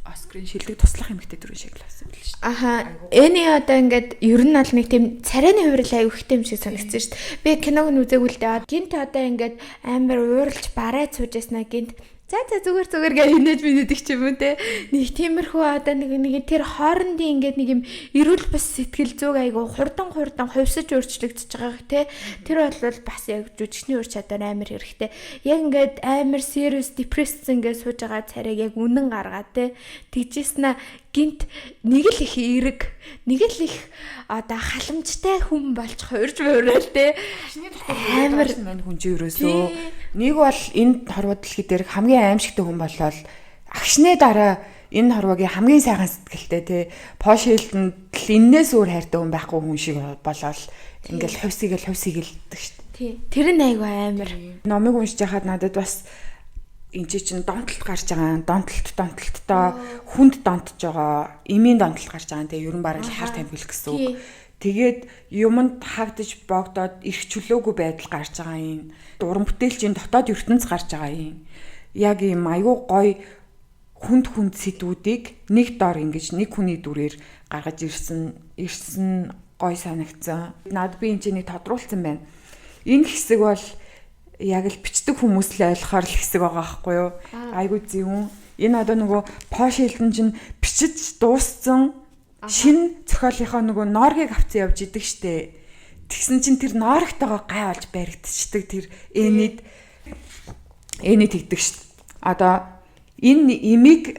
Оскарын шилдэг туслах эмэгтэй дүрийн шиг л авсан бэл шүү дээ. Аха. Эний одоо ингээд ер нь бол нэг тийм царайны хувирлаа аюу ихтэй юм шиг санагдсан шүү дээ. Би киног нь үзээгүй л дээ. Гинт одоо ингээд амар ууралж бараад сууж яснаа гинт. За зүгээр гэж инээж мэддэг ч юм уу те. Нэг тиймэрхүү одоо нэг тэр хоорондын ингээд нэг юм эрүүл бас сэтгэл зүг айгу хурдан хувьсаж өөрчлөгдөж байгаа те. Тэр бол бас яг жүжигчний ур чадвар амар хэрэгтэй. Яг ингээд амар serious depressed ингээд сууж байгаа царайг яг үнэн гаргаад те. Тэгжсэн гинт нэг л их эерэг, нэг л их одоо халамжтай хүн болж хуурж буурал те. Амар мань хүн чи ерөөсөө нэг бол энэ хорвоо дэлхий дээр хамгийн аимшигтай хүн болол агшны дараа энэ хорвоогийн хамгийн сайхан сэтгэлтэй те Пош Хилтонд л энээс өөр хайртай хүн байхгүй хүн шиг болол ингээл хувьсгийлдэг шүү дээ. Тий. Тэр нь айгүй амар. Номыг уншиж байхад надад бас энэ чинь донтолт гарч байгаа. Донтолттой хүнд донтож байгаа. Эмийн донтолт гарч байгаа. Тэгээ ерөн бараг хар тамхил гэсэн үг. Тэгээд юмд хагдаж богдоод ирэх чөлөөгүй байдал гарч байгаа юм. Уран бүтээлчийн дотоод ертөнц гарч байгаа юм. Яг ийм аюу гой хүнд сэдвүүдийг нэг доор ингэж нэг хүний дүрээр гаргаж ирсэн гой санагцсан. Наад би энэ чинь тодруулсан байна. Энэ хэсэг бол яг л бичдэг хүмүүс л ойлгохоор л хэсэг байгаа байхгүй юу? Айгуу зөвүүн. Энэ одоо нөгөө Пош Хилтон чинь бичиж дууссан шинэ зохиолынхоо нөгөө нооргийг авцсан явж идэг штэ. Тэгсэн чинь тэр ноорогтойгоо гай болж баригдчихдаг тэр энэд тэгдэг штэ. Одоо энэ имийг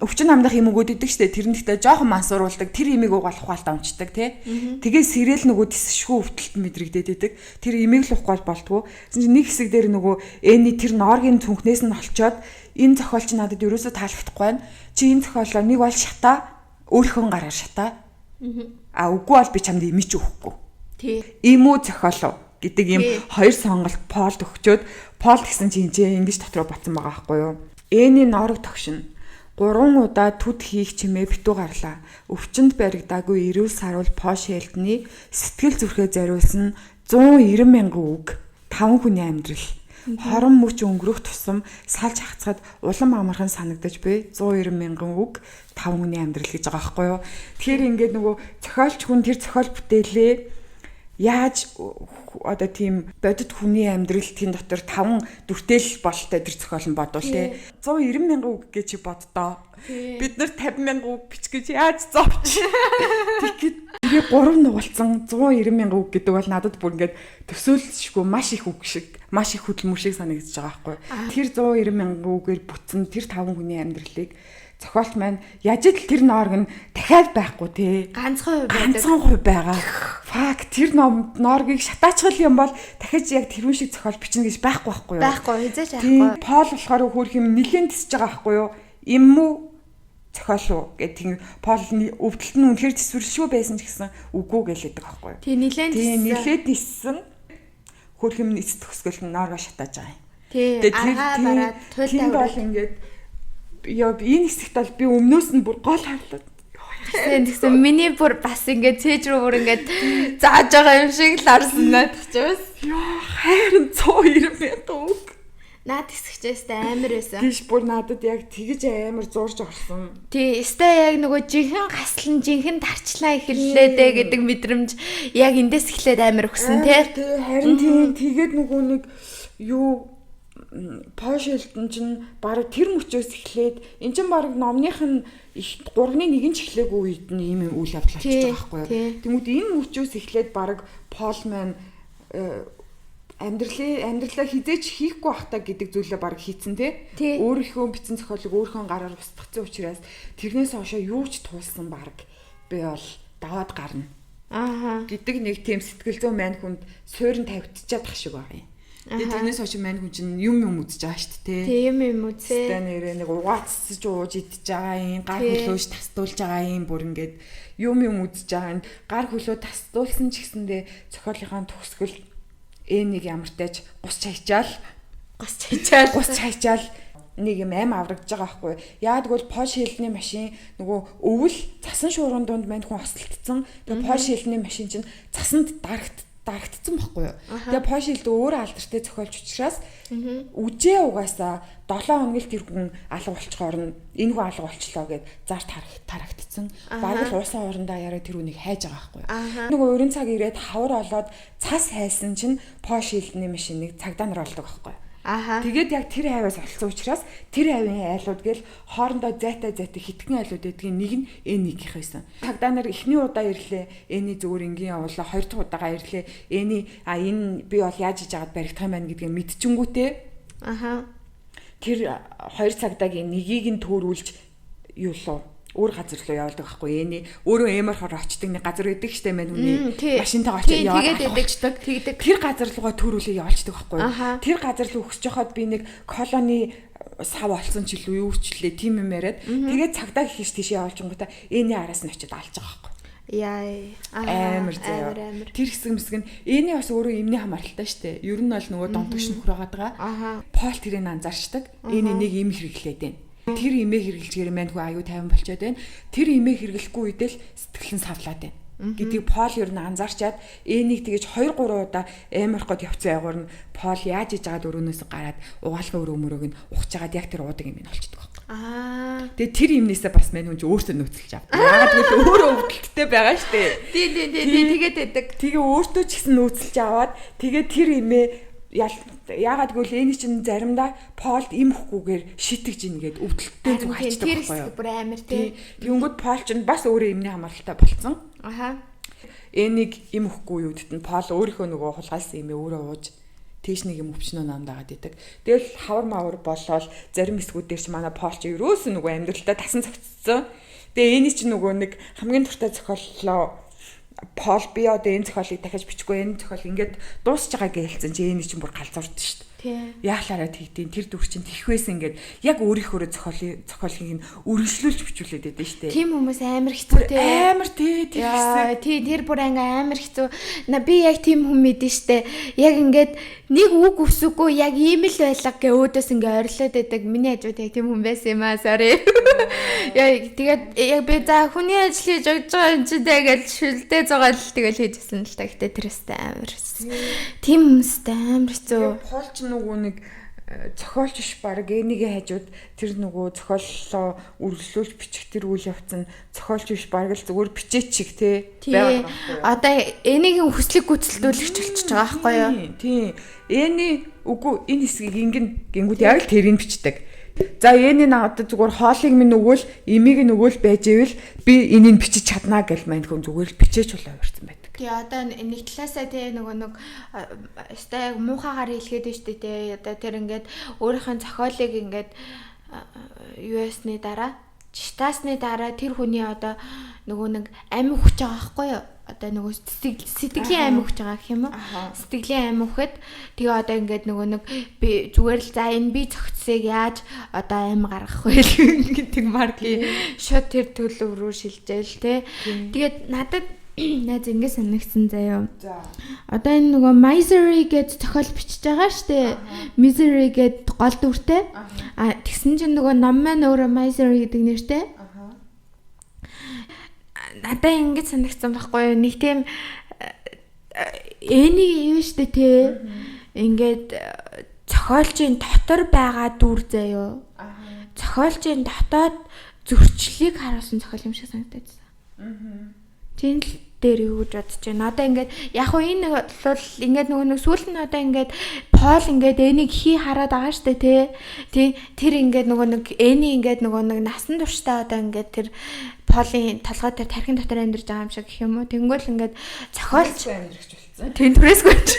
өвчин намдах юм өгөөд идэг штэ. Тэр нэгтээ жоохон мансууруулдаг. Тэр имийг угаалах ухаалтаа унцдаг тий. Тэгээ сэрэл нөгөө тисшгүй өвтөлт мэдрэгдээд идэг. Тэр имийг л ухаал болтгоо. Тэгсэн чинь нэг хэсэг дээр нөгөө эний тэр нооргийн цүнхнээс нь олцоод энэ зохиолч надад ерөөсөө таалагдахгүй байна. Чи энэ зохиолоо нэг бол шатаа өөрийнхөө гараар шатаа. Үгүй бол би чамд имиж өгөхгүй. Тий. Имүү зохиолоо гэдэг ийм хоёр сонголт Полд өгчөөд Пол гэсэн чинь ингэж дотроо ботсон байгаа байхгүй юу? Эний ноорог тогшин 3 удаа түд хийх чимээ битүү гарлаа. Өвчнөд баригдаагүй эрүүл саруул Пош Хилтоны сэтгэл зүрхээ зориулсан 190 мянган үг 5 хүний амьдрал. Хорон мөч өнгөрөх тусам салж хацгаад улам амархан санагдаж буй 190 мянган үг 5 хүний амьдрал гэж байгаа байхгүй юу. Тэгэхээр ингээд нөгөө зохиолч хүн тэр зохиол бүтээлээ яаж одоо тийм бодит хүний амьдрал тийм дотор 5 дүртэл болтой тэр зохиол нь бодвол те 190 мянган үг гэж чи боддоо. Бид нар 50 мянган үг бичгэж яаж зовч. Тэгэхээр тэгээ 3 нугалцсан 190 мянган үг гэдэг бол надад бүр ингээд төсөөлшгүй маш их үг шиг маш их хөдөлмөр шиг санагдаж байгаа байхгүй. Тэр 190 мянган үгээр бүтсэн тэр 5 хүний амьдралыг зохиолт маань яаж л тэр ноорг нь дахиад байхгүй те ганцхан хувь байгаа. Фак тэр нооргийг шатаачгал юм бол дахиж яг тэрүүн шиг зохиол бичнэ гэж байхгүй юу? Байхгүй хязгаарч байхгүй. Пол болохоор хөөх юм нилээн тисэж байгаа байхгүй юу? Имүү зохиол уу гэдэг Пол өвдөлт нь үнэхээр төсвөрлшгүй байсан ч гэсэн үгүй гэлээдэг байхгүй юу? Тий нилээн тиссэн хөөх юм эц төгсгөл нь нооргоо шатааж байгаа юм. Тий аргаа бараад туйлтаа бол ингээд яа энэ хэсэгт бол би өмнөөс нь бүр гол харлаад тэгсэн миний бүр бас ингээд цээж рүү бүр ингээд зааж байгаа юм шиг л орсон надад ч бас яа хайрын 190 мянган үг Наад хэсэгчээс амар байсан. Тийш бүр надад яг тэгэж амар зурж орсон. Тий, өстэй яг нөгөө жинхэнэ гаслан жинхэнэ тарчлаа эхэллээ дээ гэдэг мэдрэмж яг эндээс эхлээд амар өгсөн тий. Харин тийм тэгээд нөгөө нэг юу Пошилтэн чинь баг тэр мөчөөс эхлээд эн чинь баг номных нь их 3-1 ч эхлээгүй үед нь ийм үйл явдал болчихж байгаа байхгүй юу. Тэгмүүд энэ мөчөөс эхлээд баг Пол маань амьдралаа хизээч хийхгүй бахта гэдэг зүйлээ баг хийцэн тий. Өөрийнхөө бичсэн зохиолыг өөрийнхөө гараар устгацсан учраас тэрнээс хойшоо юу ч туулсан баг би бол даваад гарна. Гэдэг нэг тийм сэтгэл зүйн мань хүнд суурин тавьчихад тах шиг байгаа юм. Тэгээд тэрнээс хойш мань хүн чинь юм үзэж байгаа шүү дээ. Тийм юм үзээ. Тэ нэрээ нэг угаацсаж ууж идэж байгаа юм, гар хөлөөж тасдуулж байгаа юм бүр ингээд юм үзэж байгаа юм. Гар хөлөө тасдуулсан ч гэсэндээ зохиолынхаа төгсгөл нэг ямартайч гус чайчаал нэг юм аим аврагдж байгаа байхгүй. Яа тэгвэл Пош хэлний машин нөгөө өвөл цасан шуурын дунд мань хүн осолтцсон. Тэгээ Пош хэлний машин чинь цасанд дарагдсан байхгүй юу. Тэгээ Пош хэлд өөр алдартай зохиолч учраас үжээ угаасаа 7 хоног л тэр хүн алга болчихоор нь энэ хүн алга болчлоо гэд зар тарагдсан. Бараг л уусаа орондоо яриа тэр үнийг хайж байгаа байхгүй юу. Нөгөө өрн цаг ирээд хавар олоод цас хайсан чинь Пош хэлний машиныг цагдаа нар олдог байхгүй юу. Тэгээд яг тэр хавьяас олцсон учраас тэр хавийн айлууд гэл хоорондоо зайтай хитгэн айлууд байдгийн нэг нь N1-ийнх байсан. Цагдаа нар эхний удаа ирлээ, N-ий зүгээр энгийн явуулаа, хоёр дахь удаага ирлээ. N-ий энэ би бол яаж хийж агаад баригдах юм байна гэдгийг мэдчихэнгүүтээ. Тэр хоёр цагдаагийн нэгийг нь төөрүүлж юу лөө өөр газар руу явуулдаг байхгүй ээ. Өөрөө эмэрхор очдөг нэг газар байдаг штэ мэн үний машинтайгаа очиж яваад өгчдөг. Тэр газар руугаа төрүүлээ явуулдаг байхгүй юу. Тэр газар руу өгсөж хахад би нэг колони сав олсон ч илүү юу ч лээ тийм юм яриад тэгээд цагдаа хийш тийшээ явуулчихгоотаа эний араас нь очиж алж байгаа байхгүй. Яа амар заяа. Тэр хэсэг мэсг нь эний бас өөрөө эмний хамааралтай штэ. Ер нь бол нөгөө донтогч нөхөр байгаа. Пол тэрийг анзаарчдаг. Эний нэг им хэрэглээд байна. Тэр имээ хэрэглэжгээр мань хүн аюу тайван болчиход байна. Тэр имээ хэрэглэхгүй үедээ л сэтгэл нь савлаад байна. Гэдгийг Пол ер нь анзаарчаад энийг тэгэж 2-3 удаа амар гот явцсан ягуур нь Пол яаж иж байгаад өрөөнөөс гараад угаалгын өрөөмөрөөг нь ухаж байгаад яг тэр уудаг юм болчихдог. Тэгээ тэр юмнээсээ бас мань хүн ч өөртөө нөөцлж авдаг. Яагаад гэвэл өөрөө өвдөлттэй байгаа шүү дээ. Тий тэгээд байдаг. Тэгээ өөртөө ч гэсэн нөөцлж аваад тэгээ тэр имээ яагаад гэвэл энэ чинь заримдаа Полд им хөхгүйгээр шитгэж ингээд өвдөлттэй зүг хайчдаг байхгүй юу. Бүр амар тий. Тэнгүүд Пол ч бас өөрөө имний хамааралтай болцсон. Энийг им хөхгүй юудт нь Пол өөрийнхөө нөгөө хулгайлсан имээ өөрөө ууж тийш нэг юм өвчнөө намдаагаад идэг. Тэгэл хавар мавар болоод зарим хэсгүүдээр ч манай Пол ч ерөөс нөгөө амьдралдаа тасан цогцсон. Тэгээ эний чинь нөгөө нэг хамгийн дуртай зохиоллоо Пол би одоо энэ зохиолыг дахиж бичихгүй энэ зохиол ингээд дуусч байгаа гэлцэн чи энэ чинь бүр галзуурд шүү дээ. Яахлаараа тэгдэйн тэр дүр чинь тэрх байсан ингээд яг өөрийнхөө зохиолыг нь үргэлжлүүлж бичүүлээд байдсан шүү дээ. Тийм хүмүүс амар хэцүү те. Амар тий тэр бүр амар хэцүү. Би яг тийм хүн мэдэн шүү дээ. Яг ингээд нэг үг өсөхгүй яг ийм л байлга гэ өөдөөс ингээд ойрлоод байдаг. Миний хажууд яг тийм хүн байсан юм аа sorry. Яа тэгээд яг би за хүний ажил хийж өгч байгаа юм чи тэгээд шүлдээ зугаал тэгэл хийжсэн л та. Гэтэ тэрстэй амар. Тийм хүмүүстэй амар хэцүү. Пол ч нөгөө нэг зохиолч биш баг энийгээ хажууд тэр нөгөө зохиоллоо үргэлжлүүлж бичих тэр үйл явц нь зохиолч биш баг л зүгээр бичээч чиг те байгаа байхгүй юу. Одоо энийгийн хүслийг гүйцэлдүүлэгч болчихж байгаа байхгүй юу. Тийм. Эний үгүй энэ хэсгийг гингүүд яг л тэрийг бичдэг. За эний надад зүгээр хоолыг минь өгөөл эмийг нь өгөөл байж ивэл би энийг бичиж чаднаа гэл мань хүн зүгээр л бичээч болоо яварсан байдаг. Тий одоо нэг талаасаа тий нөгөө өстэй муухагаар хэлгээд байна шүү дээ тий одоо тэр ингээд өөрийнхөө зохиолыг ингээд US-ны дараа читаасны дараа тэр хүний одоо нөгөө нэг амин хүч байгаа байхгүй юу одоо нөгөө сэтгэлийн амин хүч байгаа гэх юм уу сэтгэлийн амин хүхэд тэгээ одоо ингээд нөгөө нэг би зүгээр л за энэ би зохицсыг яаж одоо амин гаргах вэ гэдэг марки шууд тэр төлөв рүү шилжээл тий тэгээд надад найз ингэ санагдсан заяа. Одоо энэ нөгөө misery гэж зохиол бичиж байгаа штэ. Misery гэд гол дүртэй. Тэгсэн чинь нөгөө ном маань өөрөө misery гэдэг нэртэй. Надаа ингэ санагдсан байхгүй юу? Нэг тийм энийг юу штэ те. Ингээд зохиолчийн дотор байгаа дүр заяа. Зохиолчийн дотоод зөрчлийг харуулсан зохиол юм шиг санагдаад байна. Тийм л дээр юу гэж бодож байна. Одоо ингээд яг хуу энэ бол ингээд нөгөө сүүл нь одоо ингээд Пол ингээд энийг хий хараад байгаа штэ тий. Тэр ингээд нөгөө эний ингээд нөгөө насан туршдаа одоо ингээд тэр Полын толгой дээр тархин дотор амьдарч байгаа юм шиг гэх юм уу. Тэнгүүл ингээд зохиолч амьдрахч болсон. Тийм түрээсгүй гэж.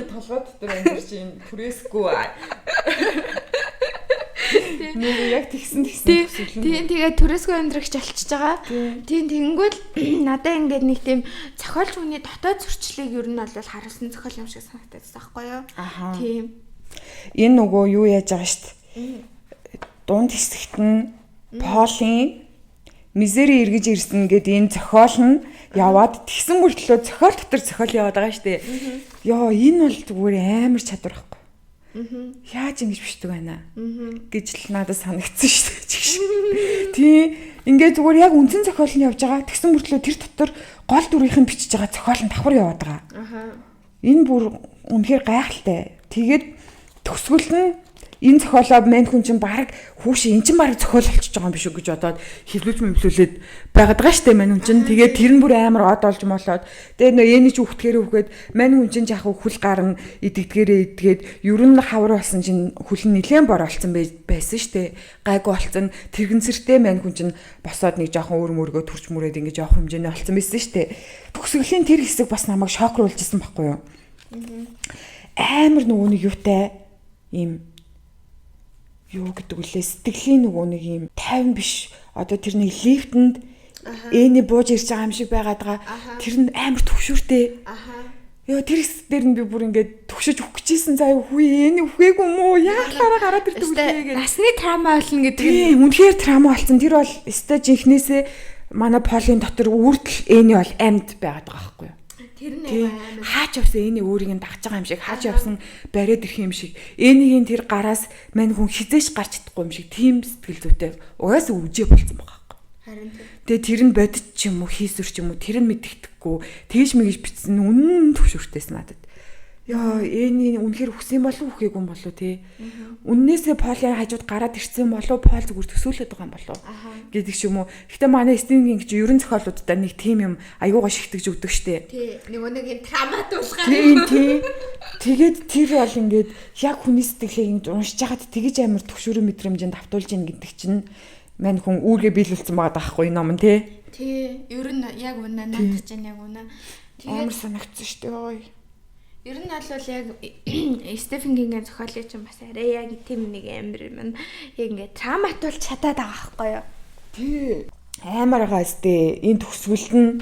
Толгой дотор амьдарч юм түрээсгүй. Нэг яг тэгсэн төсөөлөн. Тийм тэгээд түрээсгүй амьдрахч болчихж байгаа. Тийм тэгэнгүүт надаа ингээд нэг тийм зохиолч хүний дотоод зөрчлийг ер нь бол харуулсан зохиол юм шиг санагдаад байна байхгүй юу? Тийм. Энэ нөгөө юу яаж байгаа штт. Дунд хэсэгт нь Полын мизери эргэж ирсэн гэдэг энэ зохиол нь яваад тэгсэн мөртлөө зохиол дотор зохиол яваад байгаа штэ. Йоо энэ бол зүгээр амар чадвар байхгүй. Яаж ингэж бичдэг байна гэж л надад санагдсан шүү дээ. Тий, ингээд зүгээр яг үндсэн зохиол нь явж байгаа. Тэгсэн мөртлөө тэр дотор гол дүрийнх нь бичиж байгаа зохиол нь давхар яваад байгаа. Энэ бүр үнэхээр гайхалтай. Тэгээд төгсгөл нь энэ зохиолоо мань хүн чинь баг хүүшээ эн чинь баг зохиол болчихж байгаа юм биш үү гэж бодоод хөвлөж мөвлүүлээд байгаад байгаа штэ мань хүн чинь. Тэгээд тэр нь бүр амар од олж молоод тэгээд нөө эний чи үхтгээрээ үхгээд мань хүн чинь яг хүл гарна идэгдгээрээ идгээд ер нь хавар болсон чинь хүл нь нилээн бор олцсон байсан штэ. Гайгүй олцсон тэрэгэнсэртэй мань хүн чинь босоод нэг жоохон өөр мөргөө төрч мөрөөд ингэж явах хэмжээний олцсон байсан штэ. Төгсгөлийн тэр хэсэг бас намайг шокруулжсэн байхгүй юу? Амар нөгөө нэг юутай ийм юу гэдэг үлээ сэтгэлийн нөгөө нэг юм тайван биш одоо тэр нэг лифтэнд эний бууж ирж байгаа юм шиг байгаад байгаа тэр нь амар төвшөртэй ёо тэр хэсэг дээр нь би бүр ингээд төвшөж үхчихсэн заа үгүй эний үхээгүй мó яахаараа гараад ирдэг үлээ гэж насны трама болно гэдэг юм үнэхээр трама болсон тэр бол өстой жинхнээсээ манай Полын дотор үрдэл эний бол амьд байгаад байгаа байхгүй юу. Тэр нэг хаач явсан эний өөрийг нь дагж байгаа юм шиг хаач явсан бариад ирэх юм шиг энийгийн тэр гараас мань хүн хизээш гарч чадахгүй юм шиг тийм сэтгэл зүйтэй угаасаа үжээ болсон байгаа байхгүй. Харин тэгээ тэр нь бодит ч юм уу хийсвэр ч юм уу тэр нь мэддэхгүй тэгж мэгж битсэн үнэн төвшөртэйс надад. Яа эний үнэхээр үхсэн болов уу үхээгүй болов тий. Үннээсээ Полын хажууд гараад ирсэн болов Пол зүгээр төсөөлөд байгаа юм болов гэдэг ч юм уу. Гэтэ манай Стингийн гэж ерөн зохиолуудаа нэг тим юм аюугаа шигтгэж өгдөг штэ. Тий. Нөгөө нэг юм трамат уулгаар. Тий. Тэгээд тэр бол ингээд яг хүний сэтгэлийг уншиж хахад тэгэж амар төвшөрөн мэдрэмжинд автуулж ийн гэдэг чинь мань хүн үүргээ биелүүлсэн байгаа даахгүй ном тий. Тий. Ер нь яг үнэ наадах чинь яг үнэ. Тэгээд амар санагдсан штэ ой. Ер нь бол яг Стефен Кингийн зохиолыг чинь бас арай яг тийм нэг амир юм яг ингээд траматуулж чадаад байгаа байхгүй юу? Тий. Амар гайстэй энэ төгсгөл нь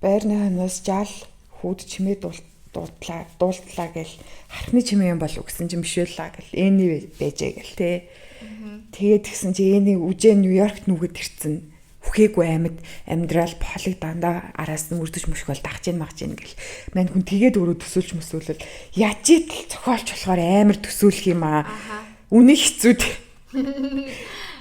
байрны ханаас жаал хүүд чимээ дуултлаа гэл хархны чимээ юм болов гэсэн чинь биш байлаа гэл эний байжээ гэл тий. Тэгээд тэгсэн чи эний үжээ Нью-Йоркт нүгэд ирсэн. Үхээгүй амьд амьдрал Полыг дандаа араас нь үрдэж мөшгөл дагж ийн магж ийн гэл мань хүн тэгээд өөрөө төсөөлж мөсөөлөл яаж итл зохиолч болохоор амар төсөөлөх юм аа. Үнэ хэцүү.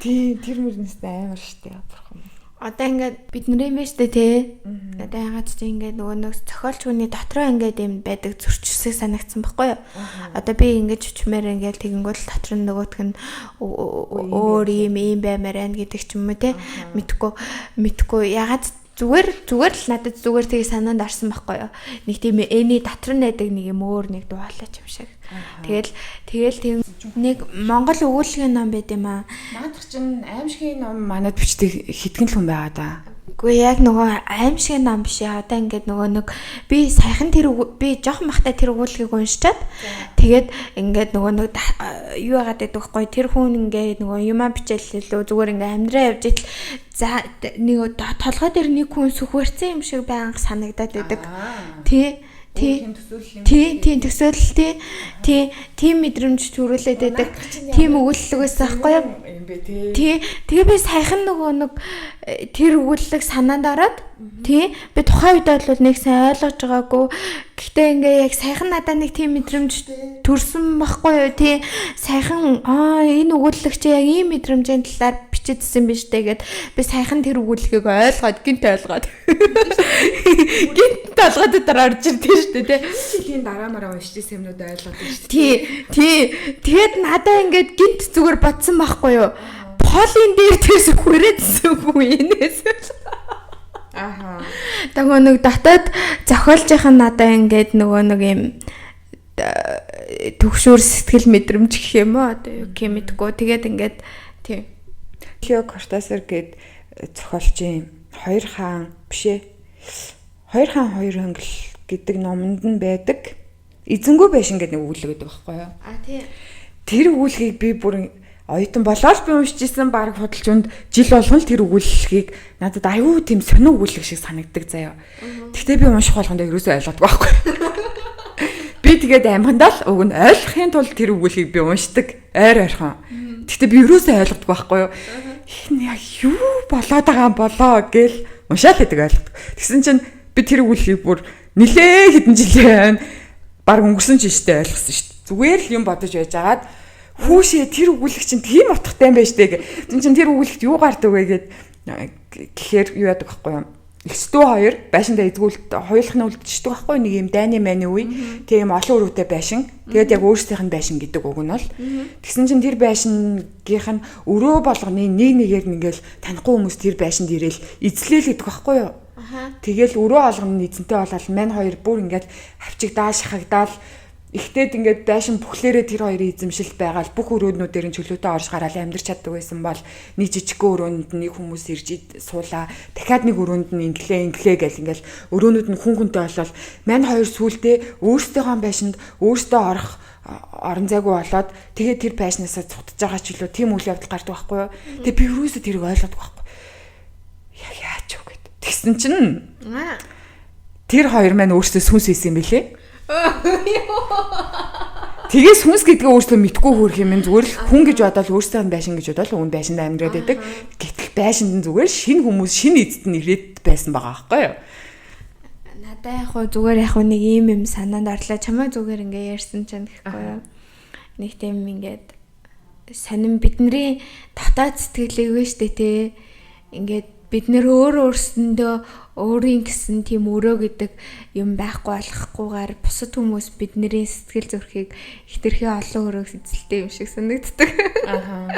Тий тэр мөрнөөс амар штэ бурхан. Одоо ингээд бид нэр юм байна штэ тий. Одоо ягаад ч ингээд нөгөө нэг зохиолч хүний дотроо ингээд юм байдаг зөрчилсөг санагдсан байхгүй юу? Одоо би ингээд чичмээр ингээд тэгэнгүүт дотор нь нөгөөх нь өөр юм баймаар байна гэдэг ч юм уу тий. Мэдхгүй ягаад зүгээр л надад зүгээр тийг санаанд орсон байхгүй юу? Нэг тийм эний дотор нь байдаг нэг юм өөр нэг дуулаач юм шиг. Тэгэл тийм нэг Монгол өгүүлгийн ном байт юм аа. Маадах чинь аимшигын ном манад бичдэг хитгэн л хүн байгаа да. Үгүй яг нөгөө аимшигын ном биш яа. Одоо ингээд нөгөө нэг би саяхан би жоохон бахтай тэр өгүүлгийг уншичаад тэгээд ингээд нөгөө нэг юу яагаад гэдэг вэ? Тэр хүн ингээд нөгөө юмаа бичээл лөө зүгээр ингээд амьдраа явж итл за нэг толгой дээр нэг хүн сүхвэрсэн юм шиг байнга санагдаад байдаг. Тийм төсөөлөл тийм мэдрэмж төрүүлээд байдаг. Тийм өгүүлэлгээс аахгүй юу? Тэгээ би саяхан нөгөө нэг тэр өгүүлэлг санаанд ороод би тухайн үед бол нэг сайн ойлгож байгаагүй Гэхдээ ингээ яг сайхан надад нэг тийм мэдрэмж төрсөн байхгүй юу? Тий сайхан энэ өгүүлэлч яг ийм мэдрэмжийн талаар бичээдсэн биз дээ гэд би сайхан тэр өгүүлэлгийг ойлгоод гинт ойлгоод дараа орж ирдээ шүү дээ тий. Тийм дараа мараа уншижсэн юмнууд ойлгоод байна шүү дээ. Тий. Тэгээд надаа ингээд гинт зүгээр бодсон байхгүй юу? Полын дээр тэрс хүрээдсэн үгүй энэс. Аха. Нөгөө нэг дотоод зохиолжийнх нь надаа ингээд нөгөө нэг юм төгшөр сэтгэл мэдрэмж гэх юм уу? Одоо юу гэх мэдгүй. Тэгээд ингээд тийм. Лео Кортасер гээд зохиолчийн Хоёр хаан бишээ. Хоёр хаан хоёр хонгил гэдэг номонд нь байдаг. Эзэнгүй байшин гэдэг нэг өгүүлэг байдаг байхгүй юу? Тийм. Тэр өгүүлгийг би бүр оюутан болоод би уншижсэн баг худалч үнд жил болгон л тэр өгүүлгийг надад аюу тийм сонир өгүүлэг шиг санагддаг заяа. Гэхдээ би унших болгондоо ерөөсөө ойлгодгүй байхгүй. Би тэгээд амхандаа л уг нь ойлгохын тулд тэр өгүүлгийг би уншдаг ойр ойрхон. Гэхдээ би ерөөсөө ойлгодгүй байхгүй юу. Энэ яг юу болоод байгаа болоо гэл уншаал гэдэг ойлгодог. Тэгсэн чинь би тэр өгүүлгийг бүр нилээ хэдэн жилийн баг өнгөрсөн ч штэ ойлгосон штэ. Зүгээр л юм бодож байжгаад хүүшээ тэр өгүүлэг чинь тийм утгатай юм байна штэ гэ. Тин тэр өгүүлэгт юу гардаг вэ гэд гэхээр юу яадаг байхгүй юу? Экстүү хоёр байшиндаа эзгүүлэлт хоёулах нь үлдчихдэг байхгүй нэг юм дайны майны үе. Тэгээ юм олон өрөөтэй байшин. Тэгээд яг өөрсдийнх нь байшин гэдэг үг нь бол тэгсэн чинь тэр байшингийнх нь өрөө болгоны нэг нэгээр ингээл танихгүй хүмүүс тэр байшинд ирээл эзлээл гэдэг байхгүй юу? Тэгэл өрөө олгоно эзэнтэй болол мань хоёр бүр ингээд хавчигдаал шахагдаал ихтэйд ингээд байшин бүхлээрээ тэр хоёрын эзэмшилт байгаал бүх өрөөнүүдээр нь чөлөөтэй орж гараал амьдарч чаддаг байсан бол нэг жижигхэн өрөөнд нэг хүмүүс ирж суулаа дахиад нэг өрөөнд нь инглээ гэл ингээл өрөөнүүд нь хүн хүнтэй болол мань хоёр сүултээ өөрсдийнхөө байшинд өөртөө орох орон зайгүй болоод тэгээд тэр байшнаасаа цутж байгаа ч илүү тийм үйл явдал гардаг байхгүй юу. Тэгээд би юусоо тэрийг ойлгодог байхгүй. Яг яач вэ гэд. Тэгсэн чинь тэр хоёр маань өөрсдөө сүнс хийсэн юм билээ. Тэгээс хүнс гэдгээ өөрсдөө мэдгүй хөрх юм зүгээр л хүн гэж бодоод өөрсдөө байшин гэж бодоод өвн байшинд амьдраад байдаг. Гэтэл байшинд нь зүгээр шинэ хүмүүс шинэ эзэд нь ирээд байсан байгаа байхгүй юу? Надаа яг хөө зүгээр яг нэг юм санаанд орлоо. Чамаа зүгээр ингээ ярьсан чинь гэхгүй юу? Нэг тийм ингээд сонин бидний дотоод сэтгэлийг вэ штэ те. Ингээд бид нэр өөрсөндөө өөрийн гэсэн тийм өрөө гэдэг юм байхгүй болохгүйгээр бусад хүмүүс бидний сэтгэл зүрхийг хитрхи олон өрөөс эзэлтэй юм шиг санагддаг. Аха.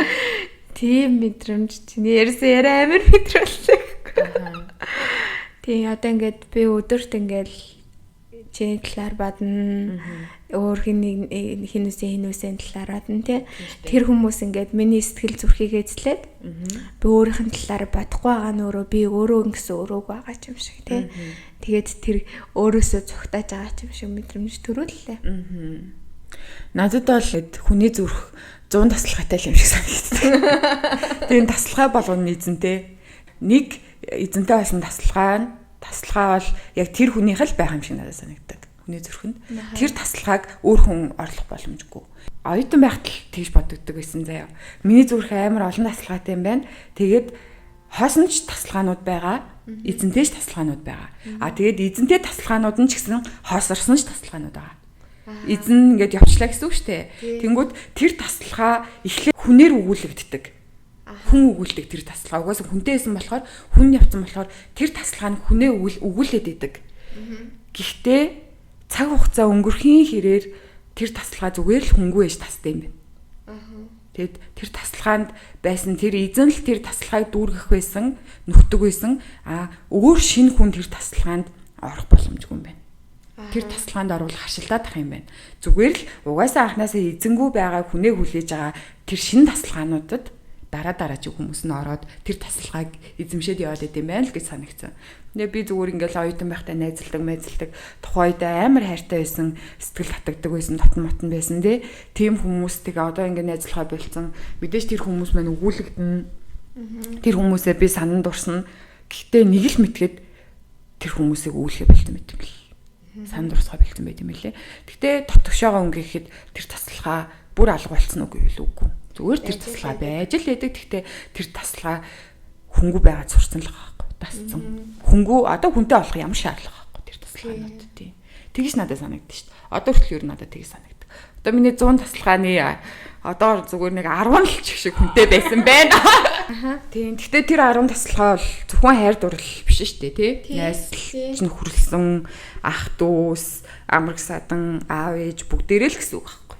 Тийм мэдрэмж чинь ярьсан яриа амар мэдрэлээ. Аха. Тийм одоо ингээд би өдөрт ингээд чиний талаар бодно. Өөр хинүүсийн талаар бодно тий. Тэр хүмүүс ингээд миний сэтгэл зүрхийг эзлээд би өөрийнх нь талаар бодохгүй байгаа нь өөрөө би өөрөө ингэсэн өрөөг байгаа ч юм шиг тий. Тэгээд тэр өөрөөсөө цогтааж байгаа ч юм шиг мэдрэмж төрүүллээ. Надад бол хүний зүрх 100 тасалгаатай юм шиг санагддаг. Тэгээд тасалгаа болгоно эзэнтэй. Нэг эзэнтэй байсан тасалгаа бол яг тэр хүнийх л байх юм шиг надад санагддаг. Хүний зүрхэнд тэр тасалгааг өөр хүн орлох боломжгүй. Оюутан байхад л тэгж боддог байсан заяа. Миний зүрх амар олон тасалгаатай юм байна. Тэгээд хоосон ч тасалгаанууд байгаа. Эзэнтэй ч тасалгаанууд байгаа. Тэгээд эзэнтэй тасалгаанууд нь ч гэсэн хоосорсон ч тасалгаанууд байгаа. Эзэн ингээд явчлаа гэсэн үг шүү дээ. Тэнгүүд тэр тасалгаа эхлээд хүнээр өгүүлэгддэг. Хүн өгүүлдэг тэр тасалгаа. Угаасаа хүнтэй байсан болохоор хүн явцсан болохоор тэр тасалгаа нь хүнээ өгүүлээд идэг. Гэхдээ цаг хугацаа өнгөрхийн хэрээр тэр тасалгаа зүгээр л хөнгүү ээж тастай юм байна. Тэгэд тэр тасалгаанд байсан тэр эзэн л тэр тасалгааг дүүргэх байсан, нөхдөг байсан. Өөр шинэ хүн тэр тасалгаанд орох боломжгүй юм байна. Тэр тасалгаанд оруулах хашилдаад ах юм байна. Зүгээр л угаасаа анханасаа эзэнгүү байгаа хүнээ хүлээж байгаа тэр шинэ тасалгаануудад дараа чи хүмүүс нь ороод тэр тасалгааг эзэмшээд яваад байт юм байна л гэж санагцсан. Тэгээ би зүгээр ингээл оюутан байхдаа найзалдаг тухайд амар хайртай байсан, сэтгэл татагддаг байсан, татн мотн байсан тийм хүмүүстэйгээ одоо ингээд найзлахаа болцсон. Мэдээж тэр хүмүүс маань өгүүлэгдэн. Тэр хүмүүсээ би санан дурсан. Гэхдээ нэг л мэдгээд тэр хүмүүсийг өгүүлэхэ болтон мэт юм л. Санан дурсгаа болтон байт юм лээ. Гэхдээ дотгошоогоо өнгөхэд тэр тасалгаа бүр алга болцсон уу гэвэл үгүй. Зүгээр тэр тасалгаа байж л байдаг. Гэхдээ тэр тасалгаа хөнгүү байгаад сурцсан л байгаа байхгүй. Тасцсан. Хөнгүү одоо хүнтэй болох ямар шаардлага байхгүй тэр тасалгаанууд тийм. Тэгж надад санагддаг шүү дээ. Одоо хүртэл ер нь надад тэгж санагддаг. Одоо миний 100 тасалгааны одоо зүгээр нэг 10 л ч шиг хүнтэй байсан байна. Тийм. Гэхдээ тэр 10 тасалгаа бол зөвхөн хайр дурлал биш шүү дээ, тий? Найзлж нөхөрлсөн ах дүүс, амраг садан, аав ээж бүгдээрээ л гэсэн үг байхгүй.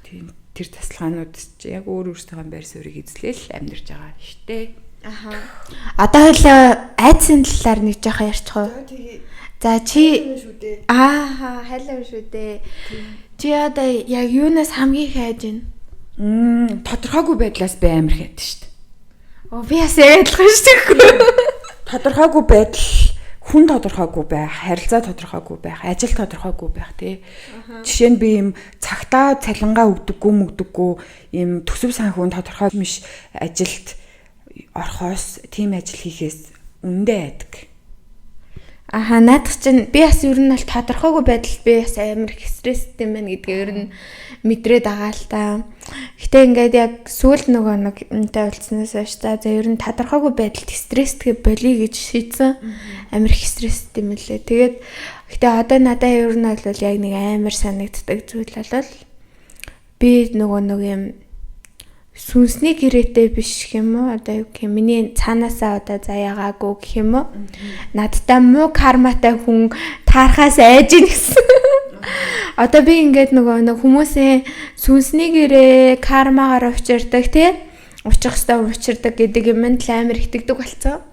Тийм. Тэр тасалгаанууд чи яг өөрөөсөө байр суурийг эзлээл амьдарч байгаа шүү дээ. Одоо хоёлаа айдсын талаар нэг жоохон ярьчих уу? За чи хайлаа шүү дээ. Чи одоо яг юунаас хамгийн их айж байна? Тодорхойгүй байдлаас би амар хайд шүү дээ. Би бас адилхан шүү дээ. Тодорхойгүй байдал, хүн тодорхойгүй байх, харилцаа тодорхойгүй байх, ажил тодорхойгүй байх тий. Жишээ нь би юм цагтаа цалингаа өгдөггүй юм төсөв санхүүн тодорхой биш ажилд орхоос тийм ажил хийхээс үндэ айдаг. Наадах чинь би бас ер нь бол тодорхойгүй байдал би бас амар их стресстэй юм байна гэдгээ ер нь мэдрээд байгаа л та. Гэтэ ингээд яг сүүл нөгөө нэг юмтай уулзснаас хойш за ер нь тодорхойгүй байдалд стресстэй болъё гэж шийдсэн. Амар их стресстэй юм лээ. Тэгээд гэтэ одоо надад ер нь бол яг нэг амар санагддаг зүйл бол би нөгөө нэг юм сүнсний гэрээтэй биш гэх юм уу? Одоо юу гэх юм миний цаанаасаа одоо заяагаагүй гэх юм уу? Надтай муу карматай хүн таархаас айж ийн гэсэн. Одоо би ингээд нөгөө хүмүүсийн сүнсний гэрээ кармагаар учирдаг тий? Учих хэвээр учирдаг гэдэг юм л амар итгэдэг болцсон.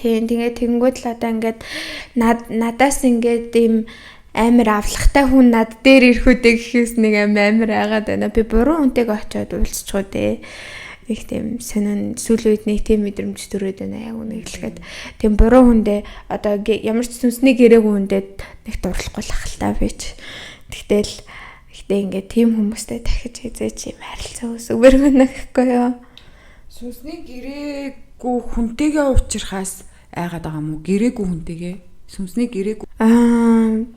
Тийм тэгээд тэнгууд л одоо ингээд надаас ингээд ийм амар авлахтай хүн над дээр ирэхүүдээ гэхээс нэг амар айгаад байна. Би буруу хүнтэйг очиод уулзчихгүй дээ. Их тийм сонин сүүл үед нэг тийм мэдрэмж төрөөд байна яг үнэ хэлэхэд. Тийм буруу хүндээ одоо ямар ч сүнсний гэрээгүй хүндээ нэг дурлахгүй л ахaltaа бич. Тэгтэл ингээд тийм хүмүүстэй дахиж хизээч юм харилцаа үүсгэр гэнэ гэхгүй юу. Сүнсний гэрээгүй хүнтэйгээ уулзрахаас айгаад байгаа юм уу? Гэрээгүй хүнтэйгээ сүнсний гэрээгүй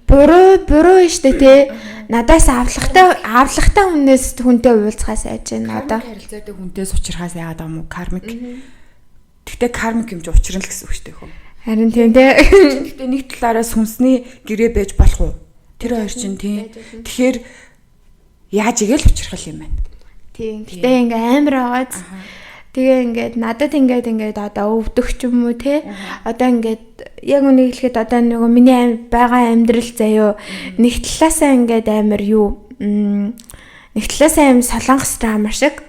буруу штэ тий. Надаас авлахтай хүнээс хүнтэй уулзахаас айж байна одоо. Харилцаатай хүнтэйс учрахаас яагаад байгаа юм уу? Кармик. Тэгтээ кармик юм чи учрна л гэсэн үг штэ хөө. Харин тийм тий. Тэгтээ нэг талаараа сүнсний гэрээ байж болох уу? Тэр хоёр чинь тий. Тэгэхээр яаж игээл учрах юм байна. Тийм. Гэтэ ингээ амар байгааз. Тэгээ ингээд надад ингээд одоо өвдөх ч юм уу те одоо ингээд яг үнийг хэлэхэд одоо нөгөө миний байгаа амьдрал заяо нэг талаасаа ингээд амар юу нэг талаасаа юм солонгос драма шиг